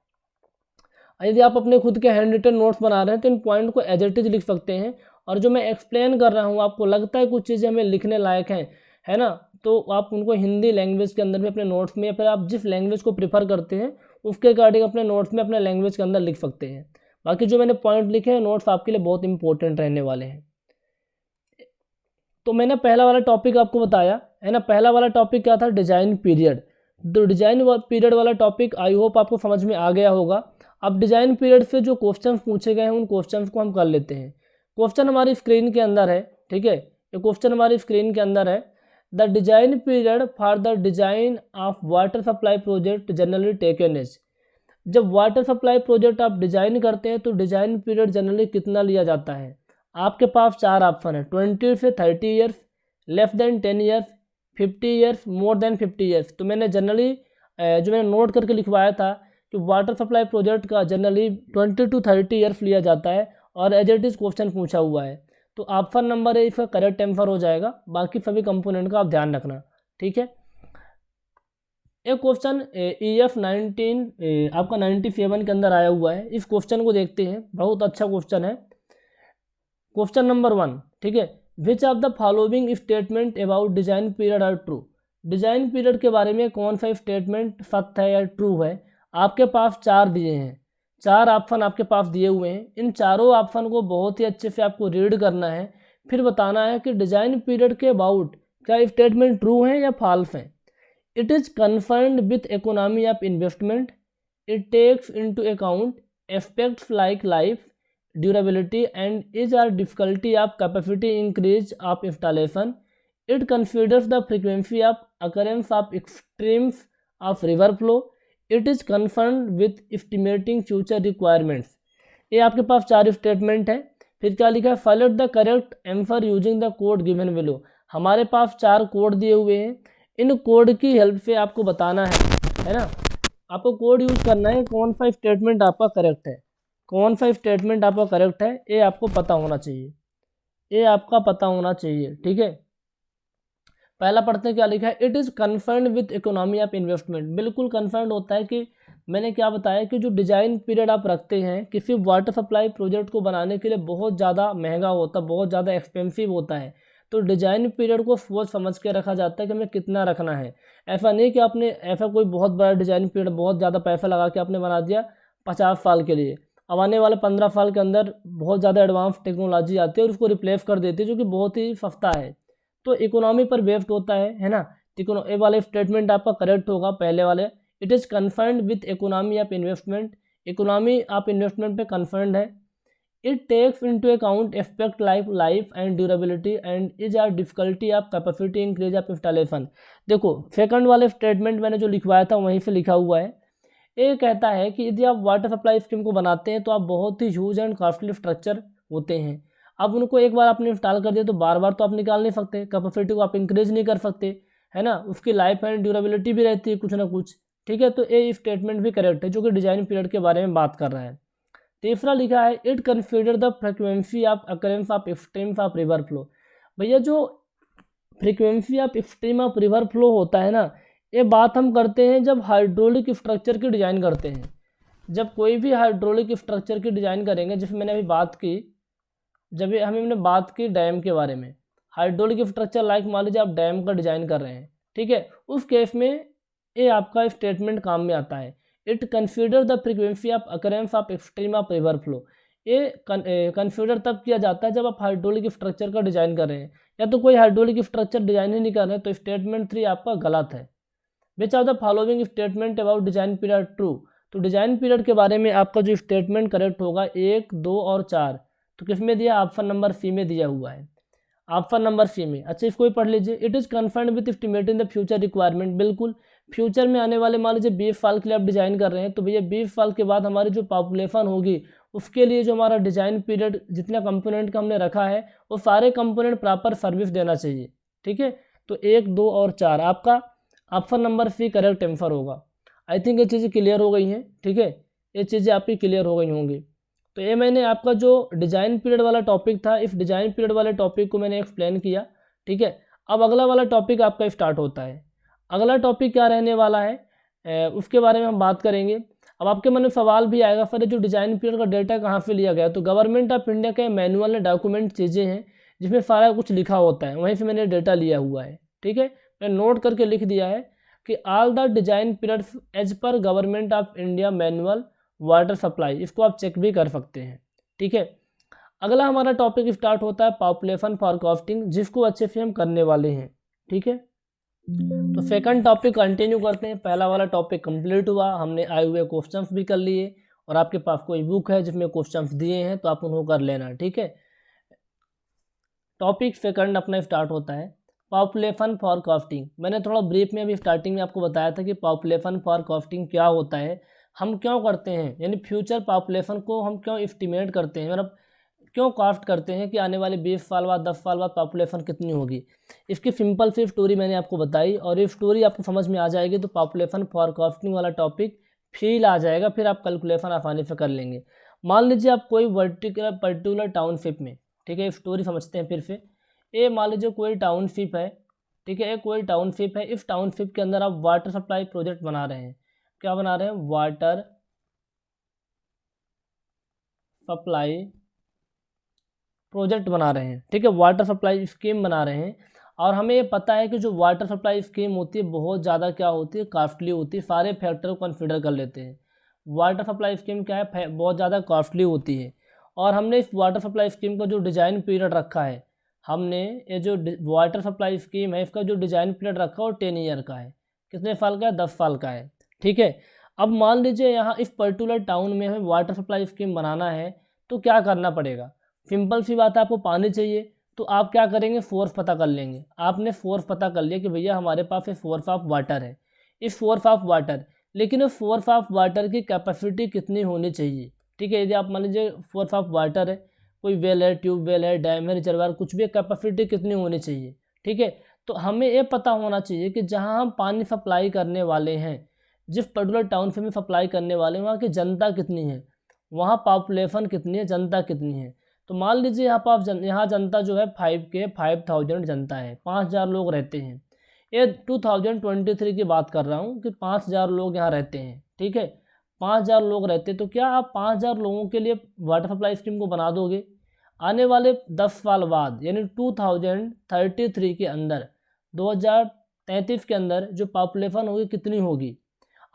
यदि आप अपने खुद के हैंड रिटन नोट्स बना रहे हैं तो इन पॉइंट को एज इट इज लिख सकते हैं। और जो मैं एक्सप्लेन कर रहा हूँ, आपको लगता है कुछ चीज़ें हमें लिखने लायक हैं, है ना, तो आप उनको हिंदी लैंग्वेज के अंदर भी अपने नोट्स में, या फिर आप जिस लैंग्वेज को प्रीफर करते हैं उसके अकॉर्डिंग अपने नोट्स में अपने लैंग्वेज के अंदर लिख सकते हैं। बाकी जो मैंने पॉइंट लिखे हैं नोट्स आपके लिए बहुत इंपॉर्टेंट रहने वाले हैं। तो मैंने पहला वाला टॉपिक आपको बताया है ना, पहला वाला टॉपिक क्या था, डिज़ाइन पीरियड। तो डिज़ाइन पीरियड वाला टॉपिक आई होप आपको समझ में आ गया होगा। अब डिज़ाइन पीरियड से जो क्वेश्चन पूछे गए हैं उन क्वेश्चन को हम कर लेते हैं। क्वेश्चन हमारी स्क्रीन के अंदर है। ठीक है, ये क्वेश्चन हमारी स्क्रीन के अंदर है। The design period for the design of water supply project generally taken as. जब वाटर सप्लाई प्रोजेक्ट आप डिज़ाइन करते हैं तो डिज़ाइन पीरियड जनरली कितना लिया जाता है। आपके पास 4 ऑप्शन है, 20 से 30 years, less than 10 years, 50 years, more than 50 years. तो मैंने जनरली जो मैंने नोट करके लिखवाया था कि वाटर सप्लाई प्रोजेक्ट का जनरली 20 to 30 ईयर्स लिया जाता है, और एज इट इज़ क्वेश्चन पूछा हुआ है। तो ऑप्शन नंबर है इसका करेक्ट आंसर हो जाएगा। बाकी सभी कंपोनेंट का आप ध्यान रखना। ठीक है, एक क्वेश्चन EF 19 आपका 97 के अंदर आया हुआ है। इस क्वेश्चन को देखते हैं, बहुत अच्छा क्वेश्चन है। क्वेश्चन नंबर 1, ठीक है, which of the following statement about design period are true. Design period के बारे में कौन सा स्टेटमेंट सत्य है या ट्रू है। आपके पास 4 दिए हैं, 4 ऑप्शन आपके पास दिए हुए हैं। इन चारों ऑप्शन को बहुत ही अच्छे से आपको रीड करना है, फिर बताना है कि डिजाइन पीरियड के अबाउट क्या स्टेटमेंट ट्रू है या फॉल्स है। It is concerned with economy of investment, it takes into account aspects like life durability and ease or difficulty of capacity increase of installation, it considers the frequency of occurrence of extremes of river flow, it is concerned with estimating future requirements. ये आपके पास 4 statement है। फिर क्या लिखा है, फाइलेट the correct answer using the code given below. हमारे पास 4 कोड दिए हुए हैं, इन कोड की हेल्प से आपको बताना है ना, आपको कोड यूज करना है, कौन सा स्टेटमेंट आपका करेक्ट है, कौन सा स्टेटमेंट आपका करेक्ट है, ये आपको पता होना चाहिए, ये आपका पता होना चाहिए। ठीक है, पहला पढ़ते हैं क्या लिखा है, it is concerned with economy of investment. बिल्कुल कन्फर्न्ड होता है कि मैंने क्या बताया कि जो डिज़ाइन पीरियड आप रखते हैं किसी वाटर सप्लाई प्रोजेक्ट को बनाने के लिए बहुत ज़्यादा महंगा होता है, बहुत ज़्यादा एक्सपेंसिव होता है। तो डिज़ाइन पीरियड को सोच समझ के रखा जाता है कि हमें कितना रखना है। ऐसा नहीं कि आपने ऐसा कोई बहुत बड़ा डिज़ाइन पीरियड बहुत ज़्यादा पैसा लगा के आपने बना दिया 50 साल के लिए। अब आने वाले 15 साल के अंदर बहुत ज़्यादा एडवांस टेक्नोलॉजी आती है और उसको रिप्लेस कर देती है, जो कि बहुत ही सस्ता है। तो इकोनॉमी पर बेस्ड होता है ना। ये वाले स्टेटमेंट आपका करेक्ट होगा पहले वाले। It is concerned with economy of investment. Economy of investment पे कन्फर्न्ड है। It takes into account aspect life and durability and ease or difficulty of capacity increase of installation. देखो सेकंड वाले statement मैंने जो लिखवाया था वहीं से लिखा हुआ है। ये कहता है कि यदि आप वाटर सप्लाई स्कीम को बनाते हैं तो आप बहुत ही ह्यूज एंड कॉस्टली स्ट्रक्चर होते हैं। अब उनको एक बार आपने इंस्टॉल कर दिया तो बार बार तो आप निकाल नहीं सकते, कैपेसिटी को आप इंक्रीज नहीं कर सकते, है ना। उसकी लाइफ एंड ड्यूरेबिलिटी भी रहती है कुछ ना कुछ, ठीक है। तो ये स्टेटमेंट भी करेक्ट है जो कि डिजाइन पीरियड के बारे में बात कर रहा है। तीसरा लिखा है it consider the frequency of occurrence of streams of river flow. भैया जो frequency of stream of river flow होता है ना, ये बात हम करते हैं जब हाइड्रोलिक स्ट्रक्चर की डिज़ाइन करते हैं। जब कोई भी हाइड्रोलिक स्ट्रक्चर की डिज़ाइन करेंगे, जिसमें मैंने अभी बात की, जब हमने बात की डैम के बारे में, हाइड्रोलिक स्ट्रक्चर लाइक मान लीजिए आप डैम का डिज़ाइन कर रहे हैं, ठीक है। उस केस में ये आपका स्टेटमेंट काम में आता है। It consider the frequency of occurrence of extreme of river flow. ये कंसीडर तब किया जाता है जब आप हाइड्रोलिक स्ट्रक्चर का डिज़ाइन कर रहे हैं, या तो कोई हाइड्रोलिक स्ट्रक्चर डिज़ाइन ही नहीं कर रहे हैं, तो स्टेटमेंट 3 आपका गलत है। Which of the following statement about design period true. तो डिज़ाइन पीरियड के बारे में आपका जो स्टेटमेंट करेक्ट होगा 1, 2 और 4, तो किस में दिया, ऑप्शन नंबर सी में दिया हुआ है, ऑप्शन नंबर सी में। अच्छा इसको भी पढ़ लीजिए। It is confirmed with estimating the future requirement. बिल्कुल फ्यूचर में आने वाले मान लीजिए 20 साल के लिए आप डिज़ाइन कर रहे हैं, तो भैया 20 साल के बाद हमारी जो पॉपुलेशन होगी उसके लिए जो हमारा डिज़ाइन पीरियड जितना कंपोनेंट का हमने रखा है वो सारे कंपोनेंट प्रॉपर सर्विस देना चाहिए, ठीक है। तो 1, 2 और 4 आपका option number C correct answer होगा। आई थिंक ये चीज़ें क्लियर हो गई हैं, ठीक है। ये चीज़ें आपकी क्लियर हो गई होंगी। तो ये मैंने आपका जो डिज़ाइन पीरियड वाला टॉपिक था, इस डिज़ाइन पीरियड वाले टॉपिक को मैंने एक्सप्लेन किया, ठीक है। अब अगला वाला टॉपिक आपका स्टार्ट होता है। अगला टॉपिक क्या रहने वाला है उसके बारे में हम बात करेंगे। अब आपके मन में सवाल भी आएगा सर जो डिज़ाइन पीरियड का डेटा कहाँ से लिया गया। तो गवर्नमेंट ऑफ इंडिया के मैनुअल में डॉक्यूमेंट चीज़ें हैं जिसमें सारा कुछ लिखा होता है, वहीं से मैंने डेटा लिया हुआ है, ठीक है। मैंने नोट करके लिख दिया है कि all the design periods as per government of India manual water supply. इसको आप चेक भी कर सकते हैं, ठीक है। अगला हमारा टॉपिक स्टार्ट होता है पॉपुलेशन फॉरकास्टिंग, जिसको अच्छे से हम करने वाले हैं, ठीक है। तो सेकंड टॉपिक कंटिन्यू करते हैं। पहला वाला टॉपिक कंप्लीट हुआ, हमने आए हुए क्वेश्चंस भी कर लिए, और आपके पास कोई बुक है जिसमें क्वेश्चंस दिए हैं तो आप उनको कर लेना, ठीक है। टॉपिक सेकंड अपना स्टार्ट होता है पॉपुलेशन फॉरकास्टिंग। मैंने थोड़ा ब्रीफ में अभी स्टार्टिंग में आपको बताया था कि पॉपुलेशन फॉरकास्टिंग क्या होता है, हम क्यों करते हैं, यानी फ्यूचर पॉपुलेशन को हम क्यों एस्टिमेट करते हैं, मतलब क्यों कास्ट करते हैं कि आने वाले 20 साल बाद 10 साल बाद पॉपुलेशन कितनी होगी। इसकी सिंपल सी स्टोरी मैंने आपको बताई, और ये स्टोरी आपको समझ में आ जाएगी तो पॉपुलेशन फॉरकास्टिंग वाला टॉपिक फील आ जाएगा, फिर आप कैलकुलेशन आसानी से कर लेंगे। मान लीजिए आप कोई पर्टिकुलर टाउनशिप में, ठीक है, स्टोरी समझते हैं फिर से। ये मान लीजिए कोई टाउनशिप है, ठीक है, कोई टाउनशिप है। इस टाउनशिप के अंदर आप वाटर सप्लाई प्रोजेक्ट बना रहे हैं। क्या बना रहे हैं, वाटर सप्लाई प्रोजेक्ट बना रहे हैं, ठीक है, वाटर सप्लाई स्कीम बना रहे हैं। और हमें ये पता है कि जो वाटर सप्लाई स्कीम होती है बहुत ज़्यादा क्या होती है, कॉस्टली होती है। सारे फैक्टर को कंसिडर कर लेते हैं। वाटर सप्लाई स्कीम क्या है, बहुत ज़्यादा कॉस्टली होती है। और हमने इस वाटर सप्लाई स्कीम का जो डिज़ाइन पीरियड रखा है, हमने ये जो वाटर सप्लाई स्कीम है इसका जो डिज़ाइन पीरियड रखा है वो 10 ईयर का है। कितने साल का है, 10 साल का है, ठीक है। अब मान लीजिए यहाँ इस पर्टिकुलर टाउन में हमें वाटर सप्लाई स्कीम बनाना है, तो क्या करना पड़ेगा। सिंपल सी बात है, आपको पानी चाहिए, तो आप क्या करेंगे, सोर्स पता कर लेंगे। आपने सोर्स पता कर लिया कि भैया हमारे पास एक सोर्स ऑफ वाटर है, इस सोर्स ऑफ वाटर, लेकिन उस सोर्स ऑफ वाटर की कैपेसिटी कितनी होनी चाहिए, ठीक है। यदि आप मान लीजिए सोर्स ऑफ वाटर है, कोई वेल है, ट्यूबवेल है, डैम है, रिजर्वायर, कुछ भी, कैपेसिटी कितनी होनी चाहिए, ठीक है। तो हमें ये पता होना चाहिए कि जहाँ हम पानी सप्लाई करने वाले हैं, जिस पर्टिकुलर टाउन से हम सप्लाई करने वाले हैं, वहाँ की जनता कितनी है, वहाँ पॉपुलेशन कितनी है, जनता कितनी है। तो मान लीजिए यहाँ पर यहाँ जनता जो है 5,000 जनता है, 5,000 लोग रहते हैं। ये 2023 की बात कर रहा हूँ कि 5,000 लोग यहाँ रहते हैं, ठीक है। 5,000 लोग रहते, तो क्या आप 5,000 लोगों के लिए वाटर सप्लाई स्कीम को बना दोगे? आने वाले 10 साल बाद यानी 2033 के अंदर, 2033 के अंदर जो पॉपुलेशन होगी कितनी होगी?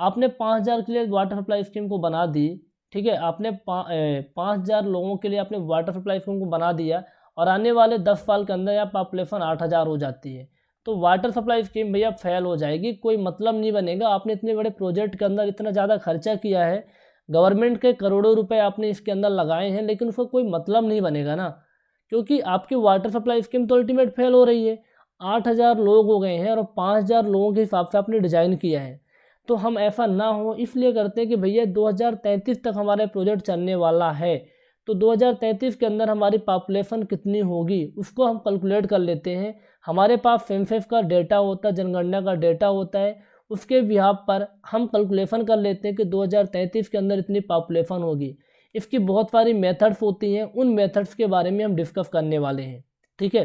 आपने 5,000 के लिए वाटर सप्लाई स्कीम को बना दी, ठीक है, आपने 5,000 लोगों के लिए आपने वाटर सप्लाई स्कीम को बना दिया और आने वाले 10 साल के अंदर या पॉपुलेशन 8,000 हो जाती है, तो वाटर सप्लाई स्कीम भैया फेल हो जाएगी, कोई मतलब नहीं बनेगा। आपने इतने बड़े प्रोजेक्ट के अंदर इतना ज़्यादा खर्चा किया है, गवर्नमेंट के करोड़ों रुपए आपने इसके अंदर लगाए हैं, लेकिन उसका कोई मतलब नहीं बनेगा ना, क्योंकि आपकी वाटर सप्लाई स्कीम तो अल्टीमेट फेल हो रही है। 8,000 लोग हो गए हैं और 5,000 लोगों के हिसाब से आपने डिज़ाइन किया है, तो हम ऐसा ना हो इसलिए करते हैं कि भैया 2033 तक हमारा प्रोजेक्ट चलने वाला है, तो 2033 के अंदर हमारी पॉपुलेशन कितनी होगी उसको हम कैलकुलेट कर लेते हैं। हमारे पास सेंसस का डेटा होता है, जनगणना का डेटा होता है, उसके बिहाफ पर हम कैलकुलेशन कर लेते हैं कि 2033 के अंदर इतनी पॉपुलेशन होगी। इसकी बहुत सारी मेथड्स होती हैं, उन मेथड्स के बारे में हम डिस्कस करने वाले हैं, ठीक है।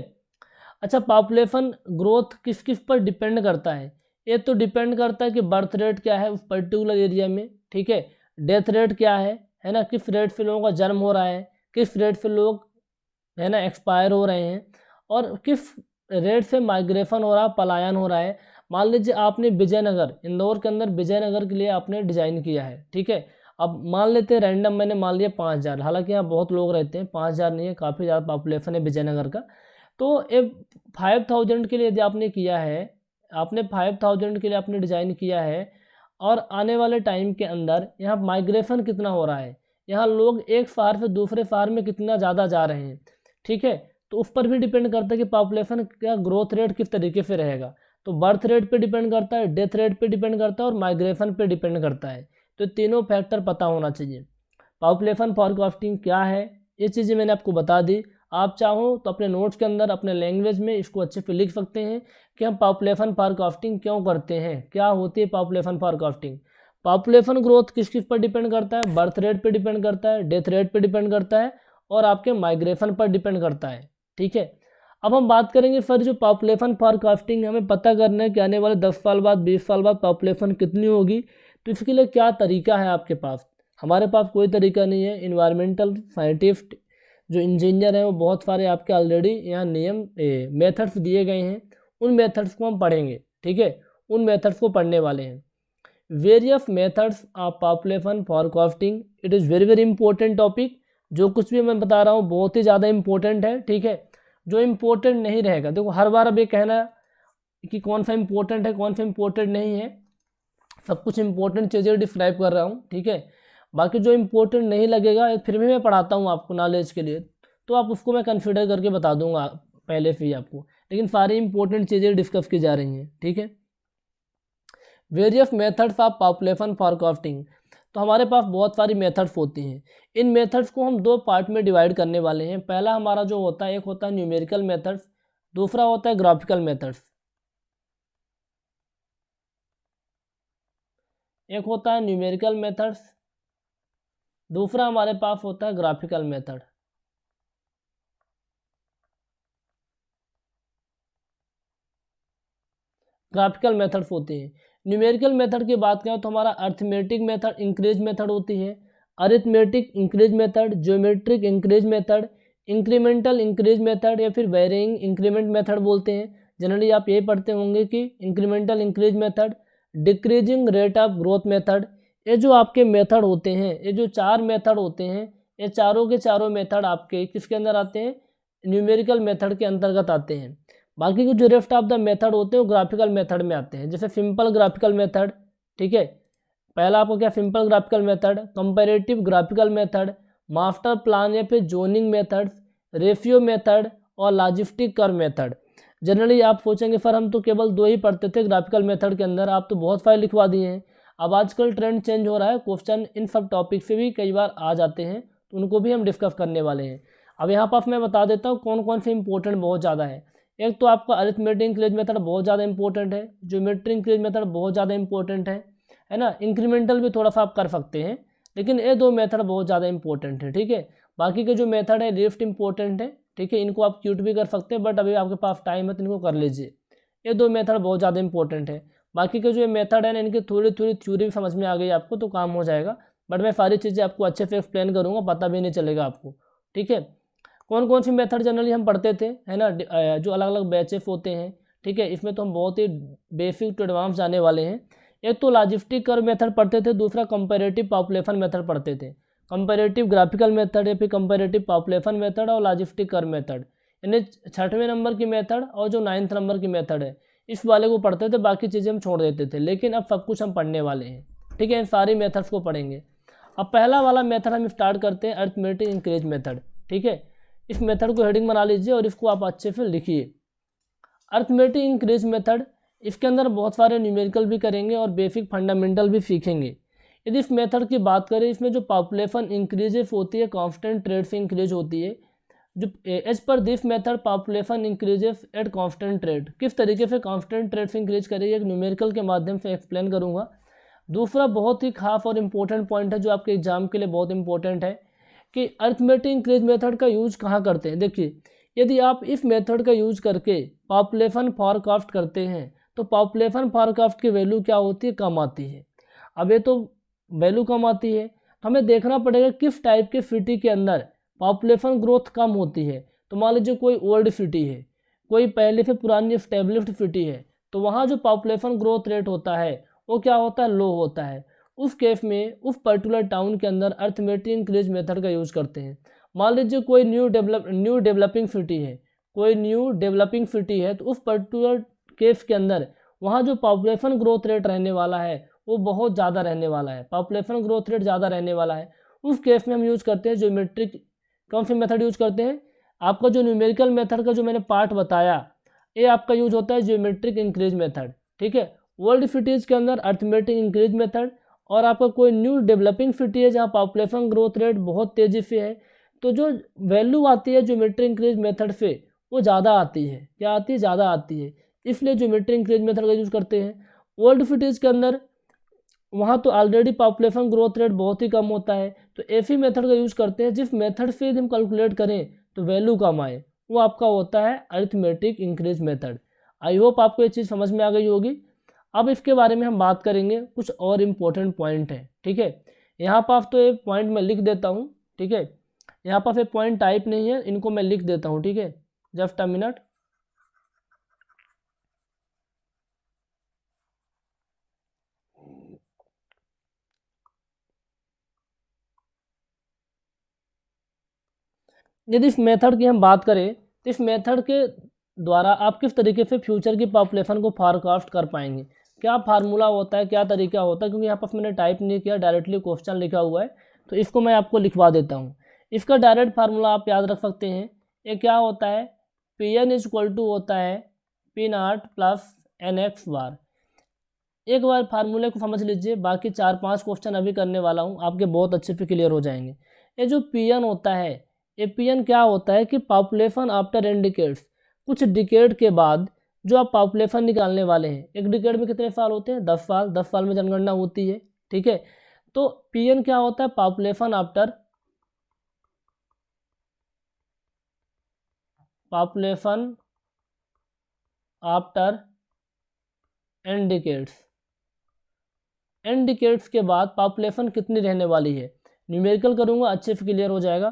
अच्छा, पॉपुलेशन ग्रोथ किस किस पर डिपेंड करता है? ये तो डिपेंड करता है कि बर्थ रेट क्या है उस पर्टिकुलर एरिया में, ठीक है, डेथ रेट क्या है ना, किस रेट से लोगों का जन्म हो रहा है, किस रेट से लोग है ना एक्सपायर हो रहे हैं, और किस रेट से माइग्रेशन हो रहा, पलायन हो रहा है। मान लीजिए आपने विजयनगर, इंदौर के अंदर विजयनगर के लिए आपने डिज़ाइन किया है, ठीक है। अब मान लेते हैं रैंडम, मैंने मान लिया 5,000, हालांकि यहाँ बहुत लोग रहते हैं, 5,000 नहीं है, काफ़ी ज़्यादा पॉपुलेशन है विजयनगर का। तो ये 5,000 के लिए यदि आपने किया है, आपने 5,000 के लिए आपने डिज़ाइन किया है, और आने वाले टाइम के अंदर यहाँ माइग्रेशन कितना हो रहा है, यहाँ लोग एक शहर से दूसरे शहर में कितना ज़्यादा जा रहे हैं, ठीक है, तो उस पर भी डिपेंड करता है कि पॉपुलेशन का ग्रोथ रेट किस तरीके से रहेगा। तो बर्थ रेट पे डिपेंड करता है, डेथ रेट पे डिपेंड करता है और माइग्रेशन पे डिपेंड करता है। तो तीनों फैक्टर पता होना चाहिए। पॉपुलेशन फॉरकास्टिंग क्या है, ये चीज़ें मैंने आपको बता दी। आप चाहो तो अपने नोट्स के अंदर अपने लैंग्वेज में इसको अच्छे से लिख सकते हैं कि हम पॉपुलेशन फॉरकास्टिंग क्यों करते हैं, क्या होती है पॉपुलेशन फॉरकास्टिंग। पॉपुलेशन ग्रोथ किस किस पर डिपेंड करता है? बर्थ रेट पे डिपेंड करता है, डेथ रेट पे डिपेंड करता है और आपके माइग्रेशन पर डिपेंड करता है, ठीक है। अब हम बात करेंगे सर, जो पॉपुलेशन फॉरकास्टिंग हमें पता करना है कि आने वाले 10 साल बाद, 20 साल बाद पॉपुलेशन कितनी होगी, तो इसके लिए क्या तरीका है आपके पास? हमारे पास कोई तरीका नहीं है। इन्वायरमेंटल साइंटिस्ट जो इंजीनियर हैं वो बहुत सारे आपके ऑलरेडी यहाँ नियम मेथड्स दिए गए हैं, उन मेथड्स को हम पढ़ेंगे, ठीक है, उन मेथड्स को पढ़ने वाले हैं। Various methods of population forecasting, it is very very important topic. जो कुछ भी मैं बता रहा हूँ बहुत ही ज़्यादा इंपॉर्टेंट है, ठीक है। जो इम्पोर्टेंट नहीं रहेगा, देखो हर बार अब ये कहना कि कौन सा इम्पोर्टेंट है कौन सा इम्पोर्टेंट नहीं है, सब कुछ इंपॉर्टेंट चीज़ें डिस्क्राइब कर रहा हूँ, ठीक है। बाकी जो इम्पोर्टेंट नहीं लगेगा फिर भी मैं पढ़ाता हूँ आपको नॉलेज के लिए, तो आप उसको मैं कंसिडर करके बता दूंगा पहले से ही आपको, लेकिन सारी इंपॉर्टेंट चीज़ें डिस्कस की जा रही हैं, ठीक है। Various methods of population forecasting, तो हमारे पास बहुत सारी मेथड्स होती हैं। इन मेथड्स को हम दो पार्ट में डिवाइड करने वाले हैं। पहला हमारा जो होता है, एक होता है न्यूमेरिकल मेथड्स, दूसरा होता है ग्राफिकल मेथड्स। एक होता है न्यूमेरिकल मेथड्स, दूसरा हमारे पास होता है ग्राफिकल मेथड। ग्राफिकल मेथड्स होती हैं। न्यूमेरिकल मेथड की बात करें तो हमारा अर्थमेटिक मेथड, इंक्रीज मेथड होती है, arithmetic increase method, geometric increase method, incremental increase method या फिर वेरिंग इंक्रीमेंट मेथड बोलते हैं। जनरली आप यही पढ़ते होंगे कि incremental increase method, decreasing rate of growth method. ये जो आपके मेथड होते हैं, ये जो चार मेथड होते हैं, ये चारों के चारों मेथड आपके किसके अंदर आते हैं? न्यूमेरिकल मेथड के अंतर्गत आते हैं। बाकी के जो रेस्ट ऑफ द मेथड होते हैं वो ग्राफिकल मेथड में आते हैं। जैसे सिंपल ग्राफिकल मेथड, ठीक है, पहला आपको क्या, simple graphical method, comparative graphical method, master plan या फिर जोनिंग मेथड, रेशियो मेथड और लॉजिस्टिक कर्व मेथड। जनरली आप सोचेंगे सर हम तो केवल दो ही पढ़ते थे ग्राफिकल मेथड के अंदर, आप तो बहुत सारे लिखवा दिए हैं। अब आजकल ट्रेंड चेंज हो रहा है, क्वेश्चन इन सब टॉपिक से भी कई बार आ जाते हैं, तो उनको भी हम डिस्कस करने वाले हैं। अब यहाँ पर मैं बता देता हूँ कौन कौन से इंपॉर्टेंट बहुत ज़्यादा है। एक तो आपका अरिथमेटिक इंक्रीज मेथड बहुत ज़्यादा इंपॉर्टेंट है, ज्योमेट्रिक इंक्रीज मेथड बहुत ज़्यादा इंपॉर्टेंट है ना। इंक्रीमेंटल भी थोड़ा सा आप कर सकते हैं, लेकिन ये दो मेथड बहुत ज़्यादा इंपॉर्टेंट है, ठीक है। बाकी के जो मेथड है लिफ्ट इंपॉर्टेंट है, ठीक है, इनको आप क्यूट भी कर सकते हैं, बट अभी आपके पास टाइम है तो इनको कर लीजिए। ये दो मेथड बहुत ज़्यादा इंपॉर्टेंट है। बाकी के जो ये मेथड है ना, इनकी थोड़ी थोड़ी थ्योरी भी समझ में आ गई आपको तो काम हो जाएगा, बट मैं सारी चीज़ें आपको अच्छे से एक्सप्लेन करूँगा, पता भी नहीं चलेगा आपको। ठीक है, कौन कौन सी मेथड जनरली हम पढ़ते थे, है ना, जो अलग अलग बैचेस होते हैं। ठीक है, इसमें तो हम बहुत ही बेसिक टू एडवांस जाने वाले हैं। एक तो लॉजिस्टिक कर्व मेथड पढ़ते थे, दूसरा कंपैरेटिव पॉपुलेशन मेथड पढ़ते थे। कंपैरेटिव ग्राफिकल मेथड या फिर कंपैरेटिव पॉपुलेशन मेथड और लॉजिस्टिक कर्व मेथड, यानी 6वें नंबर की मेथड और जो 9th नंबर की मेथड है, इस वाले को पढ़ते थे, बाकी चीज़ें हम छोड़ देते थे। लेकिन अब सब कुछ हम पढ़ने वाले हैं। ठीक है, इन सारी मेथड्स को पढ़ेंगे। अब पहला वाला मेथड हम स्टार्ट करते हैं, अरिथमेटिक इंक्रीज मेथड। ठीक है, इस मेथड को हेडिंग बना लीजिए और इसको आप अच्छे से लिखिए। अरिथमेटिक इंक्रीज मेथड, इसके अंदर बहुत सारे न्यूमेरिकल भी करेंगे और बेसिक फंडामेंटल भी सीखेंगे। यदि इस मेथड की बात करें, इसमें जो पॉपुलेशन इंक्रीजेस होती है कांस्टेंट रेट से इंक्रीज होती है। जो as per this method population increases at constant rate, किस तरीके से कांस्टेंट रेट से इंक्रीज करेगी एक न्यूमेरिकल के माध्यम से एक्सप्लेन करूँगा। दूसरा बहुत ही खास और इम्पोर्टेंट पॉइंट है जो आपके एग्जाम के लिए बहुत इंपॉर्टेंट है कि अरिथमेटिक इंक्रीज मेथड का यूज कहाँ करते हैं। देखिए, यदि आप इस मेथड का यूज करके पॉपुलेशन फॉरकास्ट करते हैं तो पॉपुलेशन फॉरकास्ट की वैल्यू क्या होती है, कम आती है। अब ये तो वैल्यू कम आती है तो हमें देखना पड़ेगा किस टाइप के सिटी के अंदर पॉपुलेशन ग्रोथ कम होती है। तो मान लीजिए कोई ओल्ड सिटी है, कोई पहले से पुरानी स्टेब्लिश्ड सिटी है, तो वहाँ जो पॉपुलेशन ग्रोथ रेट होता है वो क्या होता है, लो होता है। उस केस में उस पर्टिकुलर टाउन के अंदर अरिथमेटिक इंक्रीज मेथड का यूज़ करते हैं। मान लीजिए कोई न्यू डेवलपिंग सिटी है, कोई न्यू डेवलपिंग सिटी है, तो उस पर्टिकुलर केस के अंदर वहाँ जो पॉपुलेशन ग्रोथ रेट रहने वाला है वो बहुत ज़्यादा रहने वाला है, पॉपुलेशन ग्रोथ रेट ज़्यादा रहने वाला है। उस केस में हम यूज़ करते हैं ज्योमेट्रिक, कौन सी मेथड यूज़ करते हैं, आपका जो न्यूमेरिकल मेथड का जो मैंने पार्ट बताया ये आपका यूज़ होता है ज्योमेट्रिक इंक्रीज मेथड। ठीक है, वर्ल्ड सिटीज़ के अंदर अरिथमेटिक इंक्रीज मेथड, और आपका कोई न्यू डेवलपिंग सिटी है जहाँ पॉपुलेशन ग्रोथ रेट बहुत तेज़ी से है, तो जो वैल्यू आती है ज्योमेट्रिक इंक्रीज मेथड से वो ज़्यादा आती है। क्या आती है, ज़्यादा आती है, इसलिए ज्योमेट्रिक इंक्रीज मेथड का यूज़ करते हैं। वर्ल्ड सिटीज़ के अंदर वहाँ तो ऑलरेडी पॉपुलेशन ग्रोथ रेट बहुत ही कम होता है, तो ऐसी मेथड का यूज़ करते हैं जिस मेथड से हम कैलकुलेट करें तो वैल्यू कम आए, वो आपका होता है arithmetic increase method. I hope आपको ये चीज़ समझ में आ गई होगी। अब इसके बारे में हम बात करेंगे, कुछ और इम्पोर्टेंट पॉइंट है। ठीक है, यहाँ पर तो एक पॉइंट मैं लिख देता हूँ। ठीक है, यहाँ पर फिर पॉइंट टाइप नहीं है, इनको मैं लिख देता हूँ। ठीक है, जस्ट अ मिनट। यदि इस मेथड की हम बात करें तो इस मेथड के द्वारा आप किस तरीके से फ्यूचर की पॉपुलेशन को फॉरकास्ट कर पाएंगे, क्या फार्मूला होता है, क्या तरीका होता है, क्योंकि यहाँ पर मैंने टाइप नहीं किया, डायरेक्टली क्वेश्चन लिखा हुआ है, तो इसको मैं आपको लिखवा देता हूँ। इसका डायरेक्ट फार्मूला आप याद रख सकते हैं। ये क्या होता है, Pn इज इक्वल टू होता है P0 प्लस NX बार। एक बार फार्मूले को समझ लीजिए, बाकी 4-5 क्वेश्चन अभी करने वाला हूँ, आपके बहुत अच्छे से क्लियर हो जाएंगे। ये जो Pn होता है, ये Pn क्या होता है कि पॉपुलेशन आफ्टर एन डिकेड्स, कुछ डिकेड के बाद जो आप पॉपुलेशन निकालने वाले हैं, एक डिकेड में कितने साल होते हैं, 10 साल, 10 साल में जनगणना होती है। ठीक है, तो Pn क्या होता है, population after N decades. N decades के बाद पॉपुलेशन कितनी रहने वाली है, न्यूमेरिकल करूँगा अच्छे से क्लियर हो जाएगा।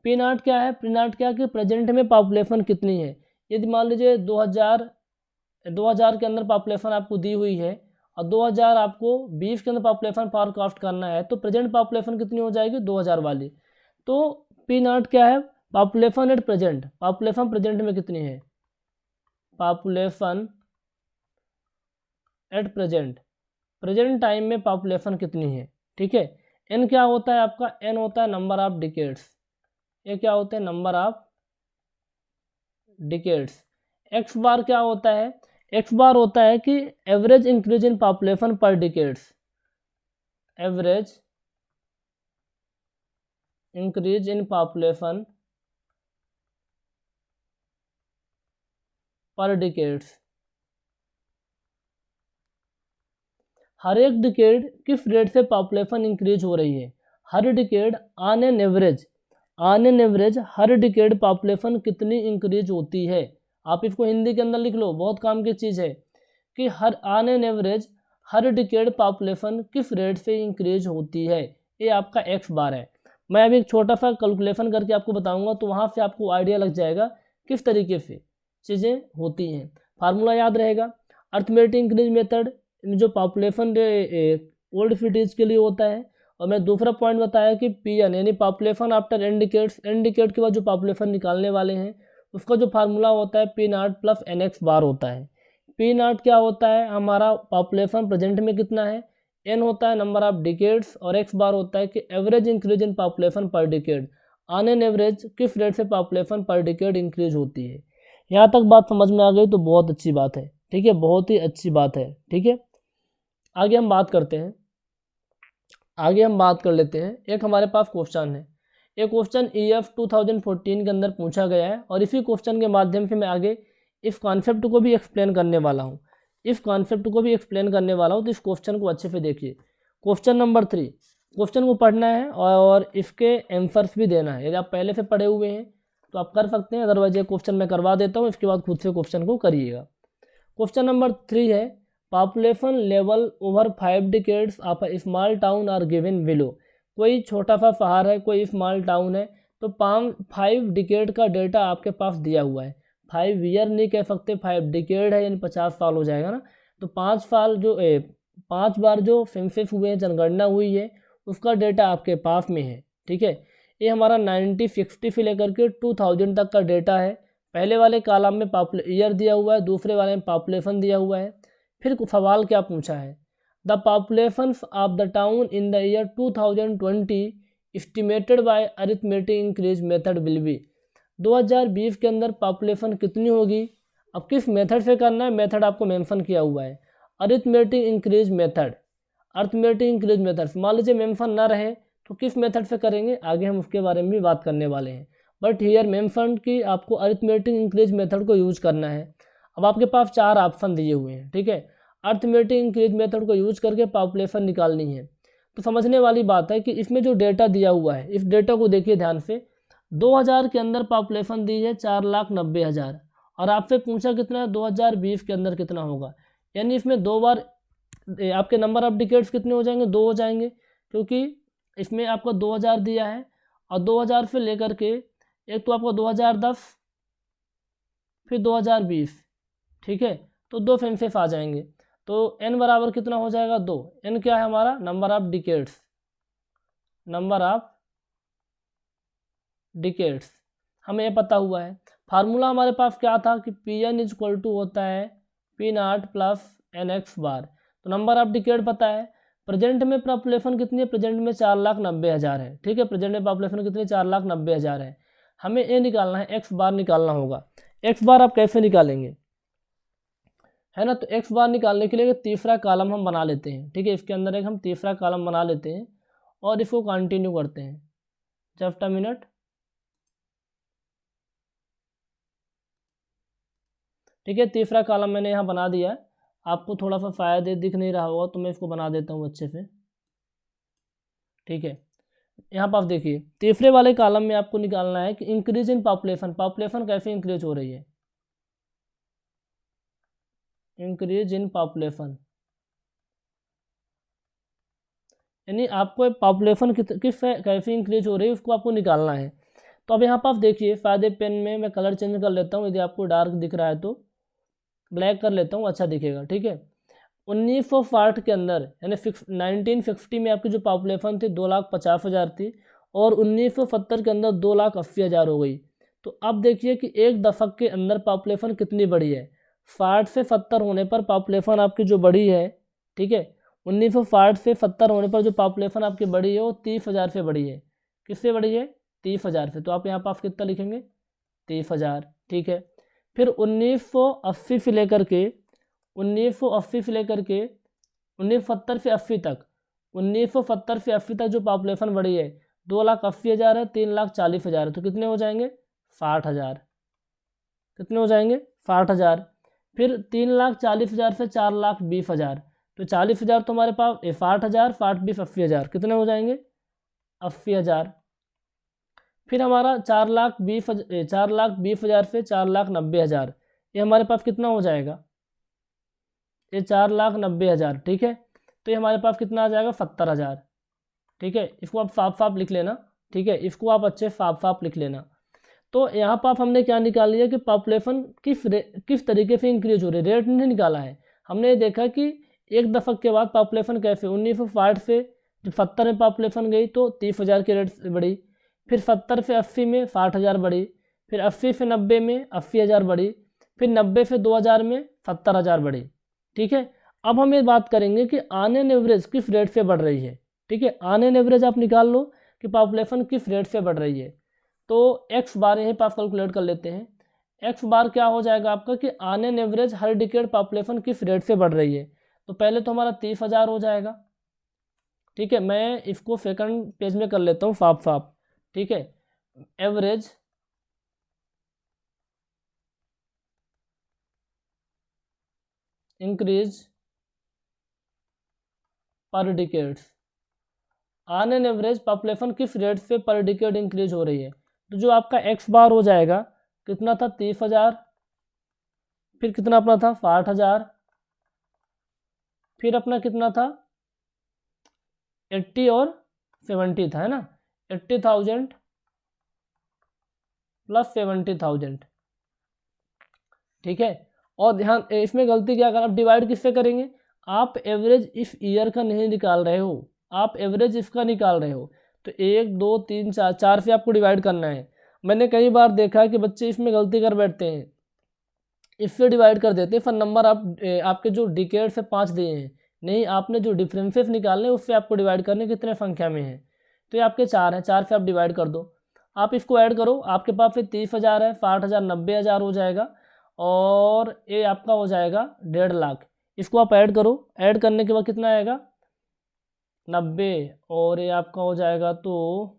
P0 क्या है, P0 क्या कि प्रेजेंट में पॉपुलेशन कितनी है। यदि मान लीजिए 2000 के अंदर पॉपुलेशन आपको दी हुई है और 2000 आपको 20 के अंदर पॉपुलेशन फॉरकास्ट करना है, तो प्रेजेंट पॉपुलेशन कितनी हो जाएगी, 2000 वाली। तो P0 क्या है, population at present, population present में कितनी है, पॉपुलेशन एट प्रेजेंट टाइम में पॉपुलेशन कितनी है। ठीक है, एन क्या होता है आपका, एन होता है नंबर ऑफ डिकेड्स, ये क्या होते हैं, नंबर ऑफ डिकेड्स। एक्स बार क्या होता है, एक्स बार होता है कि एवरेज इंक्रीज इन पॉपुलेशन पर decades, average increase in population पर डिकेड्स। हर एक डिकेड किस रेट से पॉपुलेशन इंक्रीज हो रही है, हर डिकेड ऑन एन एवरेज हर डिकेड पॉपुलेशन कितनी इंक्रीज होती है। आप इसको हिंदी के अंदर लिख लो, बहुत काम की चीज़ है कि हर ऑन एन एवरेज हर डिकेड पॉपुलेशन किस रेट से इंक्रीज होती है। ये आपका एक्स बार है। मैं अभी एक छोटा सा कैलकुलेशन करके आपको बताऊंगा, तो वहाँ से आपको आइडिया लग जाएगा किस तरीके से चीज़ें होती हैं। फार्मूला याद रहेगा, अर्थमेटिक इंक्रीज मेथड जो पॉपुलेशन ओल्ड सिटीज के लिए होता है। और मैं दूसरा पॉइंट बताया कि पीएन यानी पॉपुलेशन आफ्टर एन डिकेड के बाद जो पॉपुलेशन निकालने वाले हैं उसका जो फार्मूला होता है P not plus n x bar होता है। पी नॉट क्या होता है, हमारा पॉपुलेशन प्रेजेंट में कितना है, एन होता है नंबर ऑफ डिकेड्स, और एक्स बार होता है कि एवरेज इंक्रीज इन पॉपुलेशन पर डिकेड, ऑन एन एवरेज किस रेट से पॉपुलेशन पर डिकेड इंक्रीज होती है। यहाँ तक बात समझ में आ गई तो बहुत अच्छी बात है, ठीक है, बहुत ही अच्छी बात है, ठीक है। आगे हम बात करते हैं, आगे हम बात कर लेते हैं। एक हमारे पास क्वेश्चन है, ये क्वेश्चन EF 2014 के अंदर पूछा गया है, और इसी क्वेश्चन के माध्यम से मैं आगे इस कॉन्सेप्ट को भी एक्सप्लेन करने वाला हूँ, इस कॉन्सेप्ट को भी एक्सप्लेन करने वाला हूँ। तो इस क्वेश्चन को अच्छे से देखिए। क्वेश्चन नंबर 3, क्वेश्चन को पढ़ना है और इसके आंसर्स भी देना है। यदि आप पहले से पढ़े हुए हैं तो आप कर सकते हैं, अदरवाइज ये क्वेश्चन मैं करवा देता हूँ, इसके बाद खुद से क्वेश्चन को करिएगा। क्वेश्चन नंबर 3 है, population level over 5 decades of a small town are given below. कोई छोटा सा शहर है, कोई स्मॉल टाउन है, तो 5 डिकेड का डेटा आपके पास दिया हुआ है। 5 ईयर नहीं कह सकते, 5 डिकेड है यानी 50 साल हो जाएगा ना। तो 5 साल जो 5 बार जो सेंसस हुए हैं, जनगणना हुई है, उसका डेटा आपके पास में है, ठीक है। ये हमारा 1960 से लेकर के 2000 तक का डेटा है। पहले वाले कॉलम में ईयर दिया हुआ है, दूसरे वाले में पॉपुलेशन दिया हुआ है। फिर सवाल क्या पूछा है, the population of the town in the year 2020 estimated by arithmetic increase method will be. 2020 के अंदर पॉपुलेशन कितनी होगी। अब किस मेथड से करना है, मेथड आपको मेंशन किया हुआ है, arithmetic increase method, arithmetic increase method. मान लीजिए मेंशन ना रहे तो किस मेथड से करेंगे, आगे हम उसके बारे में भी बात करने वाले हैं। बट हियर मेंशन कि आपको अरिथमेटिक इंक्रीज मेथड को यूज करना है। अब आपके पास 4 ऑप्शन दिए हुए हैं, ठीक है। अरिथमेटिक इंक्रीज मेथड को यूज करके पॉपुलेशन निकालनी है। तो समझने वाली बात है कि इसमें जो डेटा दिया हुआ है, इस डेटा को देखिए ध्यान से। 2000 के अंदर पॉपुलेशन दी है 4,90,000, और आपसे पूछा कितना है 2020 के अंदर कितना होगा। यानी इसमें 2 बार आपके नंबर ऑफ डिकेड्स कितने हो जाएंगे, 2 हो जाएंगे, क्योंकि इसमें आपको 2000 दिया है, और 2000 से लेकर के एक तो आपको 2010 फिर 2020, ठीक है। तो 2 सेंसस आ जाएंगे। तो n बराबर कितना हो जाएगा, 2। n क्या है हमारा, number of decades, number of decades हमें ये पता हुआ है। फार्मूला हमारे पास क्या था कि Pn इज इक्वल टू होता है P0 प्लस NX बार। तो नंबर ऑफ डिकेड पता है। प्रेजेंट में पॉपुलेशन कितनी है, प्रेजेंट में 4,90,000 है, ठीक है। प्रेजेंट में पॉपुलेशन कितनी, 4,90,000 है। हमें ये निकालना है, एक्स बार निकालना होगा। एक्स बार आप कैसे निकालेंगे, है ना। तो एक्स बार निकालने के लिए तीसरा कॉलम हम बना लेते हैं, ठीक है। इसके अंदर एक हम तीसरा कॉलम बना लेते हैं और इसको कंटिन्यू करते हैं। जस्ट अ मिनट, ठीक है। तीसरा कॉलम मैंने यहाँ बना दिया है। आपको थोड़ा सा शायद दिख नहीं रहा होगा, तो मैं इसको बना देता हूँ अच्छे से, ठीक है। यहाँ पर आप देखिए, तीसरे वाले कॉलम में आपको निकालना है कि इंक्रीज इन पॉपुलेशन, पॉपुलेशन कैसे इंक्रीज हो रही है, इंक्रीज इन पॉपुलेशन, यानी आपको पॉपुलेशन किस कैसे इंक्रीज हो रही है उसको आपको निकालना है। तो अब यहाँ पर आप देखिए, फायदे पेन में मैं कलर चेंज कर लेता हूँ, यदि आपको डार्क दिख रहा है तो ब्लैक कर लेता हूँ, अच्छा दिखेगा, ठीक है। 1960 के अंदर यानी 1960 में आपकी जो पॉपुलेशन थी 2,50,000 थी, और 1970 के अंदर 2,80,000 हो गई। तो अब देखिए कि एक दशक के अंदर पॉपुलेशन कितनी बढ़ी है। 60 से 70 होने पर पॉपुलेशन आपकी जो बढ़ी है, ठीक है, 1960 से 70 होने पर जो पॉपुलेशन आपकी बढ़ी है वो 30,000 से बढ़ी है। किससे बढ़ी है, 30,000 से। तो आप यहाँ पास कितना लिखेंगे, 30,000, ठीक है। फिर 1980 से लेकर के 1980 से लेकर के 1970 से 80 तक, 1970 से 80 तक जो पॉपुलेशन बढ़ी है 2,80,000 है, 3,40,000 है। तो कितने हो जाएंगे, 60,000। कितने हो जाएंगे, 60,000। फिर 3,40,000 से 4,20,000, तो 40,000 तो हमारे पास 60,000, 60, 20, 80,000, कितने हो जाएंगे, 80,000। फिर हमारा 4,20,000 से 4,90,000, ये हमारे पास कितना हो जाएगा, ये 4,90,000, ठीक है। तो ये हमारे पास कितना आ जाएगा 70,000, ठीक है। इसको आप साफ लिख लेना, ठीक है, इसको आप अच्छे साफ लिख लेना। तो यहाँ पर हमने क्या निकाल लिया कि पॉपुलेशन किस तरीके से इंक्रीज हो रही है, रेट नहीं निकाला है। हमने ये देखा कि एक दशक के बाद पॉपुलेशन कैसे 1960 से जब 70 में पॉपुलेशन गई तो 30,000 की रेट बढ़ी, फिर 70 से 80 में 60,000 बढ़ी, फिर 80 से 90 में 80,000 बढ़ी, फिर 90 से 2000 में 70,000 बढ़ी, ठीक है। अब हम ये बात करेंगे कि ऑन एन एवरेज किस रेट से बढ़ रही है, ठीक है। ऑन एन एवरेज आप निकाल लो कि पॉपुलेशन किस रेट से बढ़ रही है। तो एक्स बार यहीं पर आप कैलकुलेट कर लेते हैं। एक्स बार क्या हो जाएगा आपका कि ऑन एन एवरेज हर डिकेड पॉपुलेशन किस रेट से बढ़ रही है। तो पहले तो हमारा 30,000 हो जाएगा, ठीक है। मैं इसको सेकंड पेज में कर लेता हूँ साफ, ठीक है। एवरेज इंक्रीज पर decades, on an average population किस रेट से पर डिकेड इंक्रीज हो रही है। तो जो आपका एक्स बार हो जाएगा कितना था 30,000, फिर कितना अपना था 60,000, फिर अपना कितना था 80 और 70 था, है ना। 80,000 प्लस 70,000, ठीक है। और ध्यान इसमें गलती क्या कर, आप डिवाइड किससे करेंगे, आप एवरेज इस ईयर का नहीं निकाल रहे हो, आप एवरेज इसका निकाल रहे हो। तो 1 2 3 4 4 से आपको डिवाइड करना है। मैंने कई बार देखा है कि बच्चे इसमें गलती कर बैठते हैं, इससे डिवाइड कर देते हैं, फिर नंबर आपके जो डिकेड से 5 दिए हैं, नहीं आपने जो डिफरेंसेस निकालने हैं उससे आपको डिवाइड करने कितने संख्या में है। तो ये आपके 4 हैं, 4 से आप डिवाइड कर दो। आप इसको ऐड करो, आपके पास फिर 30,000 है, 60,000 90,000 हो जाएगा, और ये आपका हो जाएगा 1.5 लाख। इसको आप ऐड करो, ऐड करने के बाद कितना आएगा 90, और ये आपका हो जाएगा तो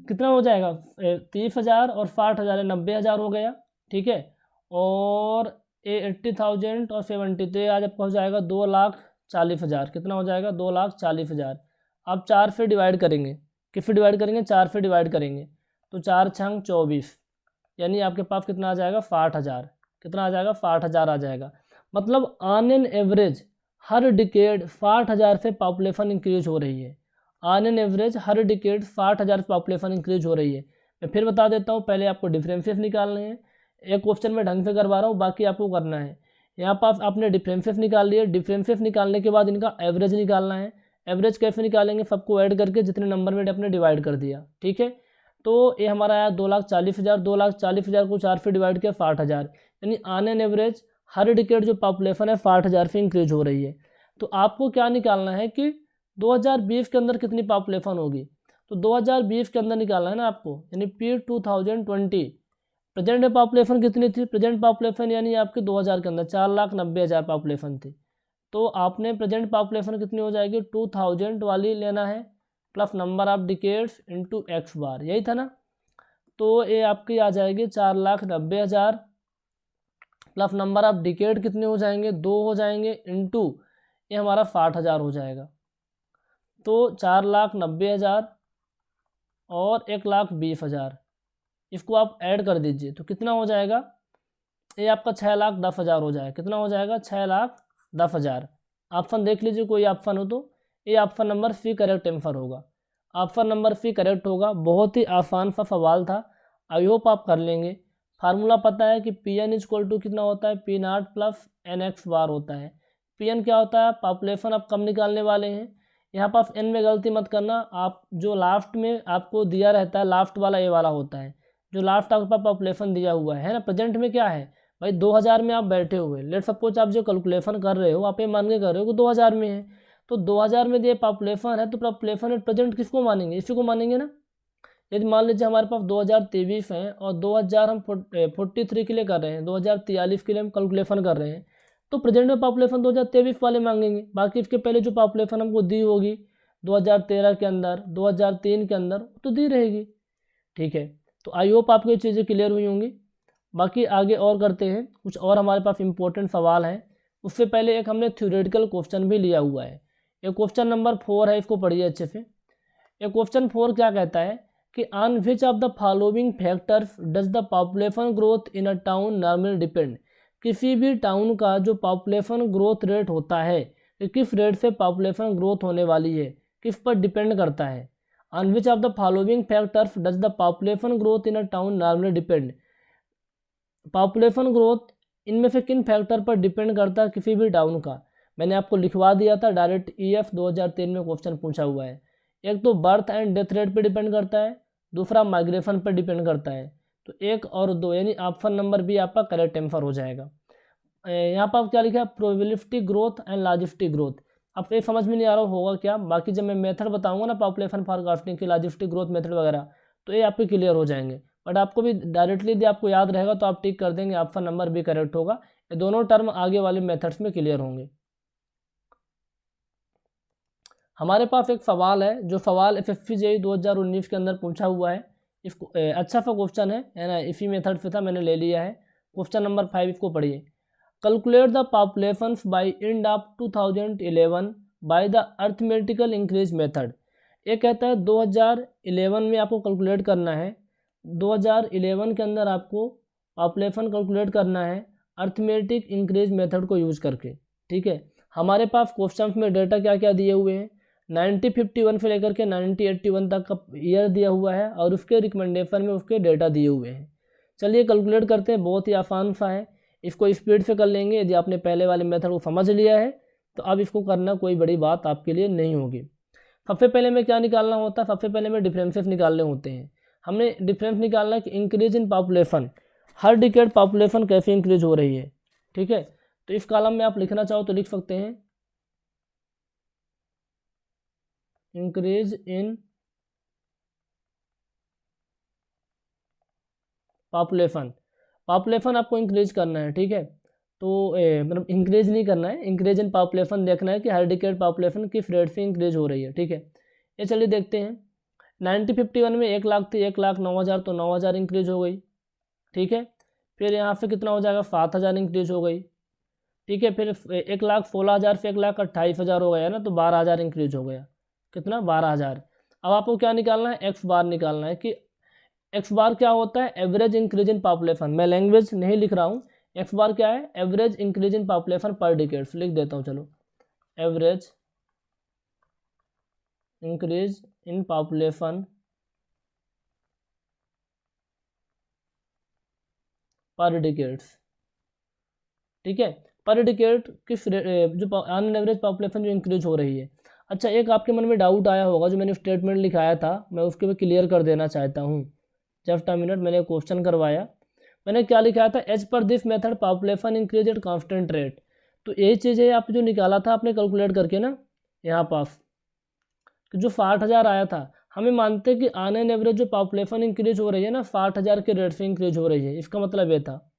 कितना हो जाएगा 30,000 और 60,000 90,000 हो गया, ठीक है। और ये 80,000 और 70, तो ये आज आपका हो जाएगा 2,40,000। कितना हो जाएगा 2,40,000। आप 4 से डिवाइड करेंगे, किससे डिवाइड करेंगे 4 से डिवाइड करेंगे, तो 4 छंग 24, यानी आपके पास कितना आ जाएगा 60,000। कितना आ जाएगा 60,000 आ जाएगा। मतलब ऑन एन एवरेज हर डिकेड 60,000 से पॉपुलेशन इंक्रीज हो रही है। ऑन एन एवरेज हर डिकेड 60,000 पॉपुलेशन इंक्रीज हो रही है। मैं फिर बता देता हूँ, पहले आपको डिफरेंसेस निकालने हैं। एक क्वेश्चन में ढंग से करवा रहा हूँ, बाकी आपको करना है। यहाँ पर आपने डिफरेंसेस निकाल लिए, डिफरेंसेस निकालने के बाद इनका एवरेज निकालना है। एवरेज कैसे निकालेंगे, सबको ऐड करके जितने नंबर में अपने डिवाइड कर दिया, ठीक है। तो ये हमारा आया 2,40,000, 2,40,000 को 4 से डिवाइड किया 60,000, यानी ऑन एन एवरेज हर डिकेड जो पॉपुलेशन है 60,000 से इंक्रीज हो रही है। तो आपको क्या निकालना है कि 2020 के अंदर कितनी पॉपुलेशन होगी। तो 2020 के अंदर निकालना है ना आपको, यानी P2020 प्रेजेंट पॉपुलेशन कितनी थी, प्रेजेंट पॉपुलेशन यानी आपके 2000 के अंदर 4,90,000 पॉपुलेशन थी। तो आपने प्रेजेंट पॉपुलेशन कितनी हो जाएगी 2000 वाली लेना है, plus number of decades into x bar, यही था ना। तो ये आपकी आ जाएगी 4,90,000 प्लस नंबर ऑफ डिकेड कितने हो जाएंगे 2 हो जाएंगे, इंटू ये हमारा 60,000 हो जाएगा। तो 4,90,000 और 1,20,000, इसको आप ऐड कर दीजिए तो कितना हो जाएगा, ये आपका 6,10,000 हो जाएगा। कितना हो जाएगा 6,10,000। ऑप्शन देख लीजिए, कोई ऑप्शन हो तो। ये option number C correct answer होगा, ऑप्शन नंबर सी करेक्ट होगा। बहुत ही आसान सा सवाल था, आई होप आप कर लेंगे। फार्मूला पता है कि Pn इक्वल टू कितना होता है P0 प्लस NX बार होता है। Pn क्या होता है, पॉपुलेशन आप कम निकालने वाले हैं। यहाँ पर n में गलती मत करना, आप जो लास्ट में आपको दिया रहता है लास्ट वाला ए वाला होता है, जो लास्ट आपके पास पॉपुलेशन दिया हुआ है ना। प्रेजेंट में क्या है भाई 2000 में आप बैठे हुए, लेट सपोज आप जो कैलकुलेशन कर रहे हो आप ये मान के कर रहे हो कि 2000 में है, तो 2000 में ये पॉपुलेशन है, तो पॉपुलेशन एट प्रेजेंट किसको मानेंगे, इसी को मानेंगे ना। यदि मान लीजिए हमारे पास 2023 हैं और 2000 हम 43 के लिए कर रहे हैं, 2043 के लिए हम कैलकुलेशन कर रहे हैं, तो प्रेजेंट में पॉपुलेशन 2023 वाले मांगेंगे। बाकी इसके पहले जो पॉपुलेशन हमको दी होगी 2013 के अंदर 2003 के अंदर तो दी रहेगी, ठीक है। तो आई होप आपको ये चीज़ें क्लियर हुई होंगी। बाकी आगे और करते हैं, कुछ और हमारे पास इंपॉर्टेंट सवाल हैं। उससे पहले एक हमने थ्योरेटिकल क्वेश्चन भी लिया हुआ है, ये क्वेश्चन नंबर 4 है, इसको पढ़िए अच्छे से। ये क्वेश्चन 4 क्या कहता है कि on which of the following factors does the population growth in a town normally depend. किसी भी टाउन का जो पॉपुलेशन ग्रोथ रेट होता है कि किस रेट से पॉपुलेशन ग्रोथ होने वाली है, किस पर डिपेंड करता है। On which of the following factors does the population growth in a town normally depend. Population growth इनमें से किन फैक्टर पर डिपेंड करता है किसी भी टाउन का। मैंने आपको लिखवा दिया था, डायरेक्ट EF 2003 में क्वेश्चन पूछा हुआ है। एक तो बर्थ एंड डेथ रेट पर डिपेंड करता है, दूसरा माइग्रेशन पर डिपेंड करता है। तो 1 और 2 यानी ऑप्शन नंबर बी आपका करेक्ट आंसर हो जाएगा। यहाँ पर आप क्या लिखा है, probability growth and logistic growth. आपको ये समझ में नहीं आ रहा होगा क्या, बाकी जब मैं मेथड बताऊंगा ना पॉपुलेशन फोरकास्टिंग की, लॉजिस्टिक ग्रोथ मेथड वगैरह, तो ये आपके क्लियर हो जाएंगे। बट आपको भी डायरेक्टली यदि आपको याद रहेगा तो आप टिक कर देंगे, ऑप्शन नंबर भी करेक्ट होगा। ये दोनों टर्म आगे वाले मेथड्स में क्लियर होंगे। हमारे पास एक सवाल है, जो सवाल SSC JEE 2019 के अंदर पूछा हुआ है। इसको अच्छा सा क्वेश्चन है ना, इसी मेथड से था, मैंने ले लिया है। क्वेश्चन नंबर 5 इसको पढ़िए। Calculate the population by end of 2011 by the arithmetical increase method. ये कहता है 2011 में आपको कैलकुलेट करना है, 2011 के अंदर आपको पॉपुलेशन कैलकुलेट करना है अर्थमेटिक इंक्रीज मेथड को यूज़ करके। ठीक है, हमारे पास क्वेश्चन में डेटा क्या क्या दिए हुए हैं, 1951 से लेकर के 1981 तक का ईयर दिया हुआ है और उसके रिकमेंडेशन में उसके डेटा दिए हुए हैं। चलिए कैलकुलेट करते हैं, बहुत ही आसान सा है, इसको स्पीड से कर लेंगे। यदि आपने पहले वाले मेथड को समझ लिया है तो अब इसको करना कोई बड़ी बात आपके लिए नहीं होगी। सबसे पहले में क्या निकालना होता है, सबसे पहले में डिफरेंसेस निकालने होते हैं। हमने डिफरेंस निकालना है कि increase in population, her decade population कैसे इंक्रीज हो रही है। ठीक है, तो इस कॉलम में आप लिखना चाहो तो लिख सकते हैं इंक्रीज इन पॉपुलेशन। पॉपुलेशन आपको इंक्रीज करना है, ठीक है। तो मतलब इंक्रीज नहीं करना है, इंक्रीज इन पॉपुलेशन देखना है कि हर डिकेड पॉपुलेशन किस रेट से इंक्रीज हो रही है। ठीक है, ये चलिए देखते हैं। 1951 में 1 लाख थी, 1,09,000, तो 9,000 इंक्रीज हो गई। ठीक है, फिर यहाँ से कितना हो जाएगा, 7,000 इंक्रीज हो गई। ठीक है, फिर 1,16,000 से 1,28,000 हो गया ना, तो 12,000 इंक्रीज हो गया। कितना, 12,000। अब आपको क्या निकालना है, एक्स बार निकालना है कि एक्स बार क्या होता है, एवरेज इंक्रीज इन पॉपुलेशन। मैं लैंग्वेज नहीं लिख रहा हूँ, एक्स बार क्या है, एवरेज इंक्रीज इन पॉपुलेशन पर डिकेड्स। लिख देता हूँ, चलो, एवरेज इंक्रीज इन पॉपुलेशन पर डिकेड्स। ठीक है, पर डिकेड किस जो ऑन एवरेज पॉपुलेशन जो इंक्रीज हो रही है। अच्छा, एक आपके मन में डाउट आया होगा, जो मैंने स्टेटमेंट लिखाया था, मैं उसके भी क्लियर कर देना चाहता हूँ। जस्ट अ मिनट, मैंने क्वेश्चन करवाया, मैंने क्या लिखा था, as per this method population increase at constant rate. तो यही चीज़ है, आप जो निकाला था आपने कैलकुलेट करके ना, यहाँ पास जो 60,000 आया था, हमें मानते हैं कि ऑन एन एवरेज जो पॉपुलेशन इंक्रीज हो रही है ना, 60,000 के रेट से इंक्रीज हो रही है। इसका मतलब ये था।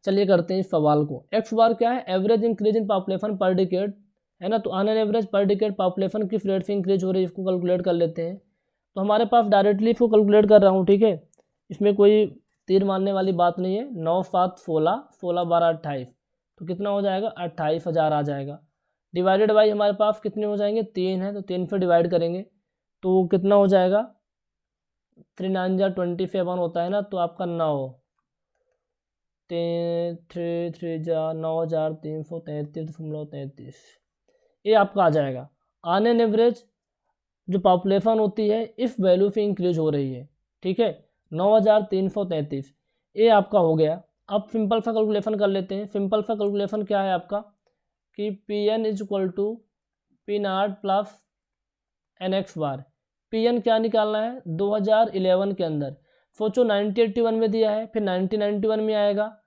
चलिए करते हैं इस सवाल को। एक्स बार क्या है, एवरेज इंक्रीज इन पॉपुलेशन पर डिकेड, है ना। तो ऑन एन एवरेज पर डिकेड पॉपुलेशन किस रेट से इंक्रीज हो रही है, इसको कैलकुलेट कर लेते हैं। तो हमारे पास डायरेक्टली इसको कैलकुलेट कर रहा हूँ, ठीक है, इसमें कोई तीर मारने वाली बात नहीं है। 9, 7, 16, 16, 12, 28, तो कितना हो जाएगा, 28,000 आ जाएगा। डिवाइडेड बाई हमारे पास कितने हो जाएंगे, 3 है, तो 3 से डिवाइड करेंगे तो कितना हो जाएगा, 3 9 जा 27 होता है ना, तो आपका 9, 3 3 जा 9,333.33, ये आपका आ जाएगा। ऑन एन एवरेज जो पॉपुलेशन होती है इस वैल्यू से इंक्रीज हो रही है। ठीक है, 9,333, ये आपका हो गया। अब सिंपल सा कैलकुलेशन कर लेते हैं। सिंपल सा कैलकुलेशन क्या है आपका कि Pn is equal to P0 plus NX bar. Pn क्या निकालना है, 2011 के अंदर। सोचो 1981 में दिया है, फिर 1991 में आएगा।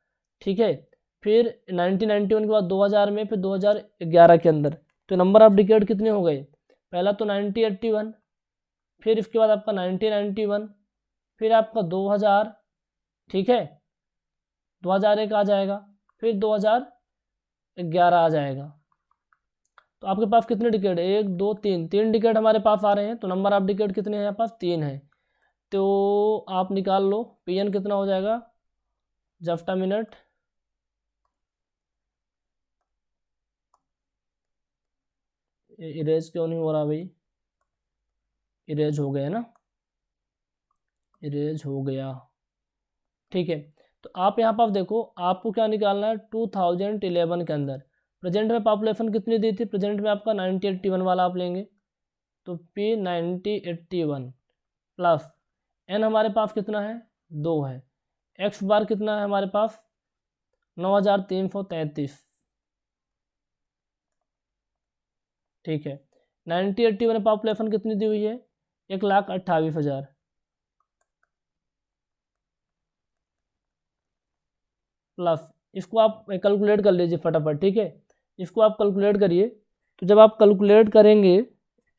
ठीक है, फिर 1991 के बाद 2000 में, फिर 2011 के अंदर। तो नंबर ऑफ डिकेड कितने हो गए, पहला तो 1981, फिर इसके बाद आपका 1991, फिर आपका 2000। ठीक है, 2001 आ जाएगा, फिर 2011 आ जाएगा। तो आपके पास कितने डिकेड, 1 2 3, 3 डिकेड हमारे पास आ रहे हैं। तो नंबर ऑफ डिकेड कितने हैं यहाँ पास, 3 है। तो आप निकाल लो Pn कितना हो जाएगा, जस्ट अ मिनट, इरेज क्यों नहीं हो रहा भाई, इरेज हो गया ना, इरेज हो गया। ठीक है। तो आप यहाँ पर देखो आपको क्या निकालना है, 2011 के अंदर प्रेजेंट में पॉपुलेशन कितनी दी थी, प्रेजेंट में आपका 9081 वाला आप लेंगे, तो P9081 प्लस एन हमारे पास कितना है, 2 है, एक्स बार कितना है हमारे पास 9333, ठीक है। 9081 में पॉपुलेशन कितनी दी हुई है, 1,28,000 प्लस इसको आप कैलकुलेट कर लीजिए फटाफट, ठीक है। इसको आप कैलकुलेट करिए, तो जब आप कैलकुलेट करेंगे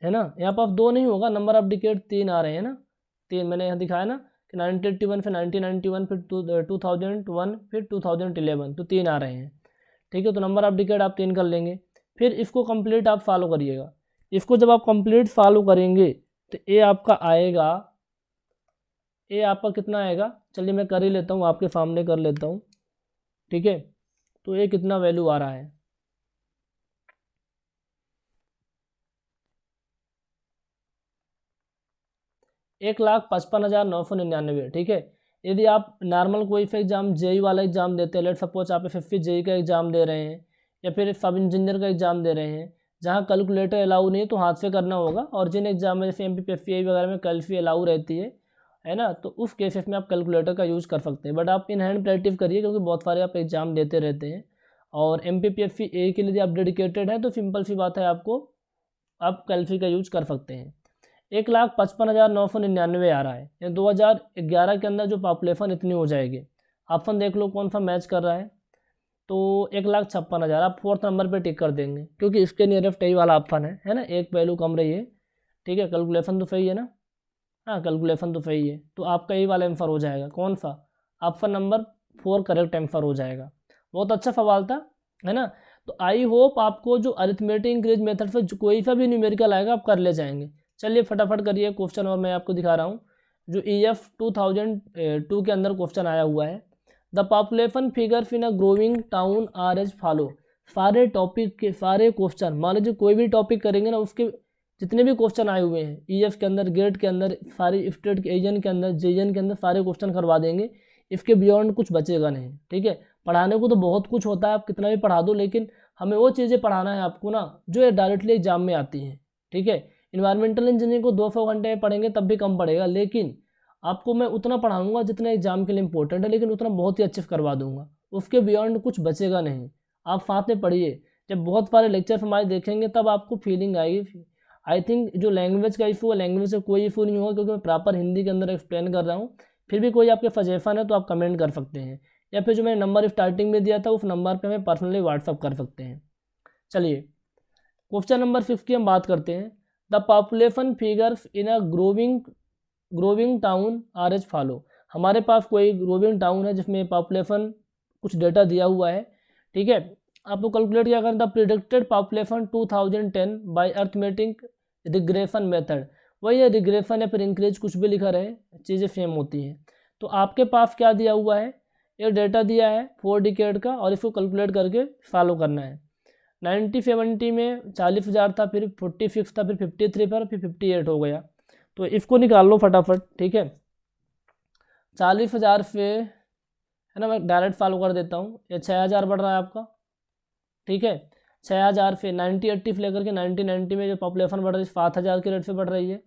है ना, यहाँ पर 2 नहीं होगा, नंबर ऑफ डिकेट 3 आ रहे हैं ना, 3 मैंने यहाँ दिखाया ना कि 1981 फिर 1991 फिर 2001 फिर 2011, तो 3 आ रहे हैं, ठीक है। तो नंबर ऑफ डिकेट आप 3 कर लेंगे, फिर इसको कंप्लीट आप फॉलो करिएगा। इसको जब आप कंप्लीट फॉलो करेंगे तो ये आपका आएगा, ये आपका कितना आएगा, चलिए मैं कर ही लेता हूँ, आपके सामने कर लेता हूँ, ठीक है। तो ये कितना वैल्यू आ रहा है, एक लाख 55,999, ठीक है। यदि आप नॉर्मल कोई सा एग्जाम जेई वाला एग्जाम देते हैं, लेट सपोज आप फिफ्टी जेई का एग्जाम दे रहे हैं या फिर सब इंजीनियर का एग्जाम दे रहे हैं, जहाँ कैलकुलेटर अलाउ नहीं है तो हाथ से करना होगा, और जिन एग्जाम में जैसे MPPFCI वगैरह में कैल्फी अलाउ रहती है ना, तो उस केसेस में आप कैलकुलेटर का यूज़ कर सकते हैं। बट आप इन हैंड प्रैक्टिस करिए, क्योंकि बहुत सारे आप एग्जाम देते रहते हैं, और MPPFCI के लिए आप डेडिकेटेड हैं तो सिंपल सी बात है, आपको आप कैल्फी का यूज कर सकते हैं। 1,55,999 आ रहा है, या 2011 के अंदर जो पॉपुलेशन इतनी हो जाएगी। ऑप्शन देख लो कौन सा मैच कर रहा है, तो 1,56,000 आप 4th नंबर पे टिक कर देंगे, क्योंकि इसके नियरेस्ट यही वाला ऑप्शन है ना, एक वैल्यू कम रही है, ठीक है। कैलकुलेशन तो सही है ना, हाँ कैलकुलेशन तो सही है, तो आपका यही वाला आंसर हो जाएगा, कौन सा, ऑप्शन नंबर 4 करेक्ट आंसर हो जाएगा। बहुत अच्छा सवाल था, है ना। तो आई होप आपको जो अरिथमेटिक इंक्रीज मेथड से कोई सा भी न्यूमेरिकल आएगा आप कर ले जाएंगे। चलिए फटाफट करिए क्वेश्चन, और मैं आपको दिखा रहा हूँ जो EF 2002 के अंदर क्वेश्चन आया हुआ है। The population figures in a growing town are as follow. सारे टॉपिक के सारे क्वेश्चन, मान लीजिए कोई भी टॉपिक करेंगे ना, उसके जितने भी क्वेश्चन आए हुए हैं EF के अंदर, गेट के अंदर, सारी स्टेट के एजन के अंदर, जेजन के अंदर सारे क्वेश्चन करवा देंगे, इसके बियॉन्ड कुछ बचेगा नहीं, ठीक है। पढ़ाने को तो बहुत कुछ होता है, आप कितना भी पढ़ा दो, लेकिन हमें वो चीज़ें पढ़ाना है आपको ना जो डायरेक्टली एग्जाम में आती हैं, ठीक है। इन्वायरमेंटल इंजीनियरिंग को 200 घंटे में पढ़ेंगे तब भी कम पड़ेगा, लेकिन आपको मैं उतना पढ़ाऊंगा जितना एग्जाम के लिए इंपॉर्टेंट है, लेकिन उतना बहुत ही अच्छे से करवा दूंगा, उसके बियॉन्ड कुछ बचेगा नहीं। आप साथ में पढ़िए, जब बहुत सारे लेक्चर हमारे देखेंगे तब आपको फीलिंग आएगी। आई थिंक जो लैंग्वेज का इशू है, लैंग्वेज से कोई इशू नहीं होगा, क्योंकि मैं प्रॉपर हिंदी के अंदर एक्सप्लेन कर रहा हूँ। फिर भी कोई आपके सजेशन है तो आप कमेंट कर सकते हैं, या फिर जो मैंने नंबर स्टार्टिंग में दिया था उस नंबर पे हमें पर्सनली व्हाट्सअप कर सकते हैं। चलिए क्वेश्चन नंबर 5 की हम बात करते हैं। The population figures in a growing town are as follow. हमारे पास कोई ग्रोविंग टाउन है जिसमें पॉपुलेशन कुछ डेटा दिया हुआ है, ठीक है। आपको कैलकुलेट क्या करना, the predicted population 2010 by arithmetic regression method. वही है रिग्रेशन या फिर इंक्रीज, कुछ भी लिखा रहे, चीज़ें सेम होती हैं। तो आपके पास क्या दिया हुआ है, एक डेटा दिया है 4 डिकेड का, और इसको कैलकुलेट करके फॉलो करना है। 90-70 में 40,000 था, फिर 46 था, फिर 53 पर, फिर 58 हो गया। तो इसको निकाल लो फटाफट, ठीक है। 40,000 से है ना, मैं डायरेक्ट फॉलो कर देता हूँ, ये 6,000 बढ़ रहा है आपका, ठीक है। 6,000 से 90-80 से लेकर के 90-90 में जो पॉपुलेशन बढ़ रही है 7,000 के रेट से बढ़ रही है,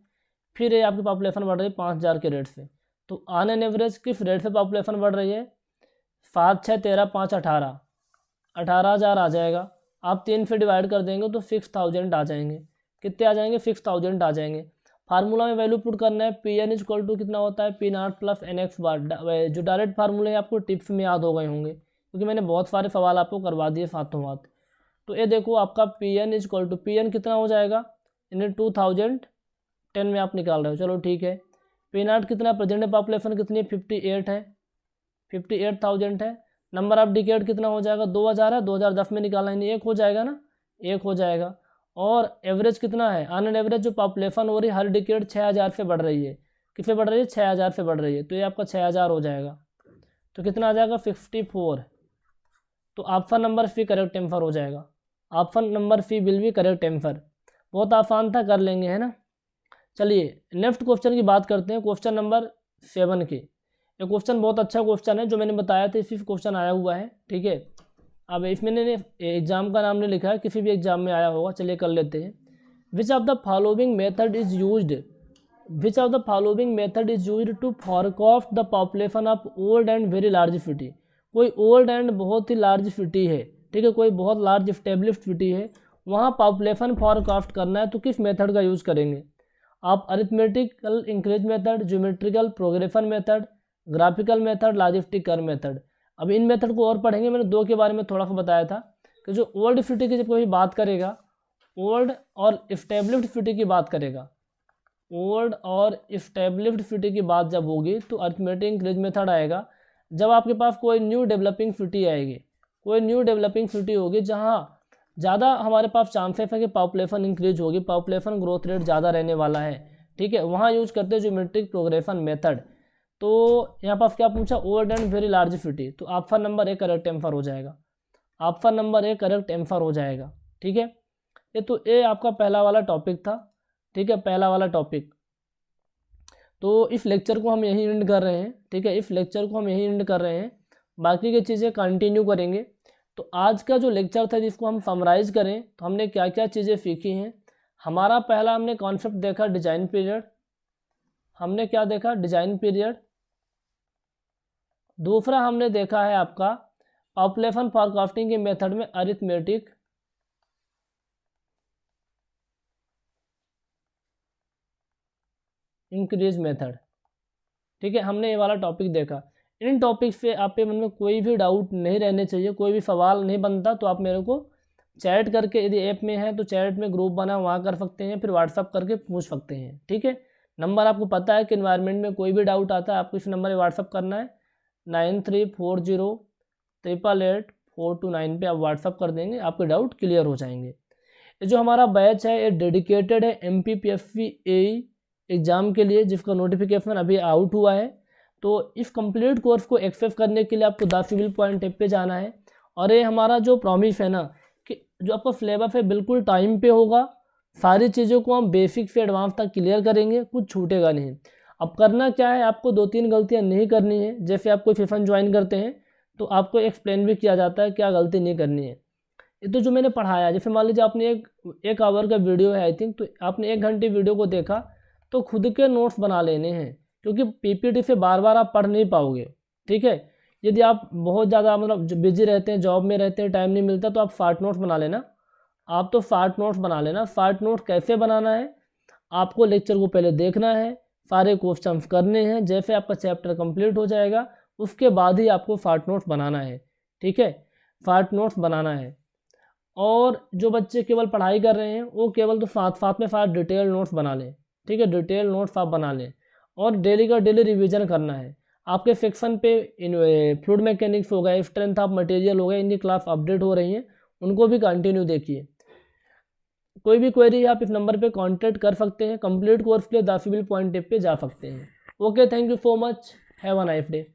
फिर ये आपकी पॉपुलेशन बढ़ रही है 5,000 के रेट से। तो ऑन एन एवरेज किस रेट से पॉपुलेशन बढ़ रही है, 7, 6, 13, 5, 18, 18,000 आ जाएगा। आप 3 से डिवाइड कर देंगे तो 6,000 आ जाएंगे। कितने आ जाएंगे, 6,000 आ जाएंगे। फार्मूला में वैल्यू पुट करना है, Pn इक्वल टू कितना होता है, P0 प्लस NX बार। जो डायरेक्ट फार्मूले आपको टिप्स में याद हो गए होंगे, क्योंकि मैंने बहुत सारे सवाल आपको करवा दिए साथों साथ। तो ये देखो आपका Pn इक्वल टू, Pn कितना हो जाएगा, यानी 2010 में आप निकाल रहे हो, चलो ठीक है। P0 कितना, प्रेजेंट पॉपुलेशन कितनी है, 58 है, 58,000 है। नंबर ऑफ डिकेड कितना हो जाएगा, 2,000 है, 2010 में निकालना है, 1 हो जाएगा ना, 1 हो जाएगा। और एवरेज कितना है, ऑन एन एवरेज जो पॉपुलेशन हो रही है हर डिकेड 6,000 से बढ़ रही है, किससे बढ़ रही है, 6,000 से बढ़ रही है, तो ये आपका 6,000 हो जाएगा। तो कितना आ जाएगा, 54। तो option number C correct answer हो जाएगा, option number C will be correct answer. बहुत आसान था, कर लेंगे, है ना। चलिए नेक्स्ट क्वेश्चन की बात करते हैं, क्वेश्चन नंबर 7 की। ये क्वेश्चन बहुत अच्छा क्वेश्चन है, जो मैंने बताया था इसी क्वेश्चन आया हुआ है, ठीक है। अब इसमें मैंने एग्जाम का नाम नहीं लिखा है, किसी भी एग्जाम में आया होगा, चलिए कर लेते हैं। Which of the following method is used which of the following method is used to forecast the population of old and very large city. कोई ओल्ड एंड बहुत ही लार्ज सिटी है, ठीक है, कोई बहुत लार्ज स्टेब्लिश्ड सिटी है, वहाँ पॉपुलेशन फॉरकास्ट करना है तो किस मेथड का यूज़ करेंगे आप? Arithmetical increase method, geometrical progression method, graphical method, logistic curve method. अब इन मेथड को और पढ़ेंगे। मैंने दो के बारे में थोड़ा सा बताया था कि जो ओल्ड सिटी की जब कोई बात करेगा, ओल्ड और इस्टेब्लिश्ड सिटी की बात करेगा, ओल्ड और इस्टेब्लिश्ड सिटी की बात जब होगी तो अरिथमेटिक इंक्रीज मेथड आएगा। जब आपके पास कोई न्यू डेवलपिंग सिटी आएगी, कोई न्यू डेवलपिंग सिटी होगी जहाँ ज़्यादा हमारे पास चांसेस है कि पॉपुलेशन इंक्रीज होगी, पॉपुलेशन ग्रोथ रेट ज़्यादा रहने वाला है, ठीक है, वहाँ यूज़ करते हैं ज्योमेट्रिक प्रोग्रेशन मेथड। तो यहाँ पास क्या पूछा? Old and very large city, तो option number A correct answer हो जाएगा, option number A correct answer हो जाएगा, ठीक है। ये तो ये आपका पहला वाला टॉपिक था, ठीक है, पहला वाला टॉपिक। तो इस लेक्चर को हम यहीं एंड कर रहे हैं, ठीक है, इस लेक्चर को हम यहीं एंड कर रहे हैं, बाकी की चीज़ें कंटिन्यू करेंगे। तो आज का जो लेक्चर था जिसको हम समराइज करें तो हमने क्या क्या चीज़ें सीखी हैं। हमारा पहला हमने कॉन्सेप्ट देखा डिज़ाइन पीरियड, हमने क्या देखा? Design period. दूसरा हमने देखा है आपका पॉपुलेशन फॉरकास्टिंग के मेथड में अरिथमेटिक इंक्रीज मेथड, ठीक है, हमने ये वाला टॉपिक देखा। इन टॉपिक से आपके मन में कोई भी डाउट नहीं रहने चाहिए, कोई भी सवाल नहीं बनता तो आप मेरे को चैट करके, यदि ऐप में है तो चैट में ग्रुप बना वहाँ कर सकते हैं, फिर व्हाट्सअप करके पूछ सकते हैं, ठीक है। नंबर आपको पता है कि इन्वायरमेंट में कोई भी डाउट आता है आपको इस नंबर पर व्हाट्सअप करना है, 9340888429 पे आप व्हाट्सअप कर देंगे, आपके डाउट क्लियर हो जाएंगे। ये जो हमारा बैच है ये डेडिकेटेड है MPPSC AE एग्ज़ाम के लिए, जिसका नोटिफिकेशन अभी आउट हुआ है। तो इस कंप्लीट कोर्स को एक्सेस करने के लिए आपको द सिविल पॉइंट ऐप पे जाना है। और ये हमारा जो प्रॉमिस है ना कि जो आपका सिलेबस है बिल्कुल टाइम पे होगा, सारी चीज़ों को हम बेसिक से एडवांस तक क्लियर करेंगे, कुछ छूटेगा नहीं। अब करना क्या है, आपको 2-3 गलतियाँ नहीं करनी है। जैसे आप कोई सेशन ज्वाइन करते हैं तो आपको एक्सप्लेन भी किया जाता है क्या गलती नहीं करनी है। ये तो जो मैंने पढ़ाया, जैसे मान लीजिए आपने एक आवर का वीडियो है आई थिंक, तो आपने 1 घंटे वीडियो को देखा तो खुद के नोट्स बना लेने हैं, क्योंकि PPT से बार बार आप पढ़ नहीं पाओगे, ठीक है। यदि आप बहुत ज़्यादा मतलब बिजी रहते हैं, जॉब में रहते हैं, टाइम नहीं मिलता, तो आप शॉर्ट नोट्स बना लेना। आप तो शॉर्ट नोट्स बना लेना। शॉर्ट नोट कैसे बनाना है, आपको लेक्चर को पहले देखना है, सारे क्वेश्चन करने हैं, जैसे आपका चैप्टर कंप्लीट हो जाएगा उसके बाद ही आपको शॉर्ट नोट्स बनाना है, ठीक है, शॉर्ट नोट्स बनाना है। और जो बच्चे केवल पढ़ाई कर रहे हैं वो केवल तो साथ में साथ डिटेल नोट्स बना लें, ठीक है, डिटेल नोट्स आप बना लें। और डेली का डेली रिवीजन करना है। आपके सेक्शन पे फ्लूइड मैकेनिक्स हो गए, स्ट्रेंथ ऑफ मटेरियल हो गए, इनकी क्लास अपडेट हो रही हैं, उनको भी कंटिन्यू देखिए। कोई भी क्वेरी आप इस नंबर पे कांटेक्ट कर सकते हैं। कंप्लीट कोर्स के लिए द सिविल पॉइंट ऐप पे जा सकते हैं। Okay, thank you so much, have a nice day.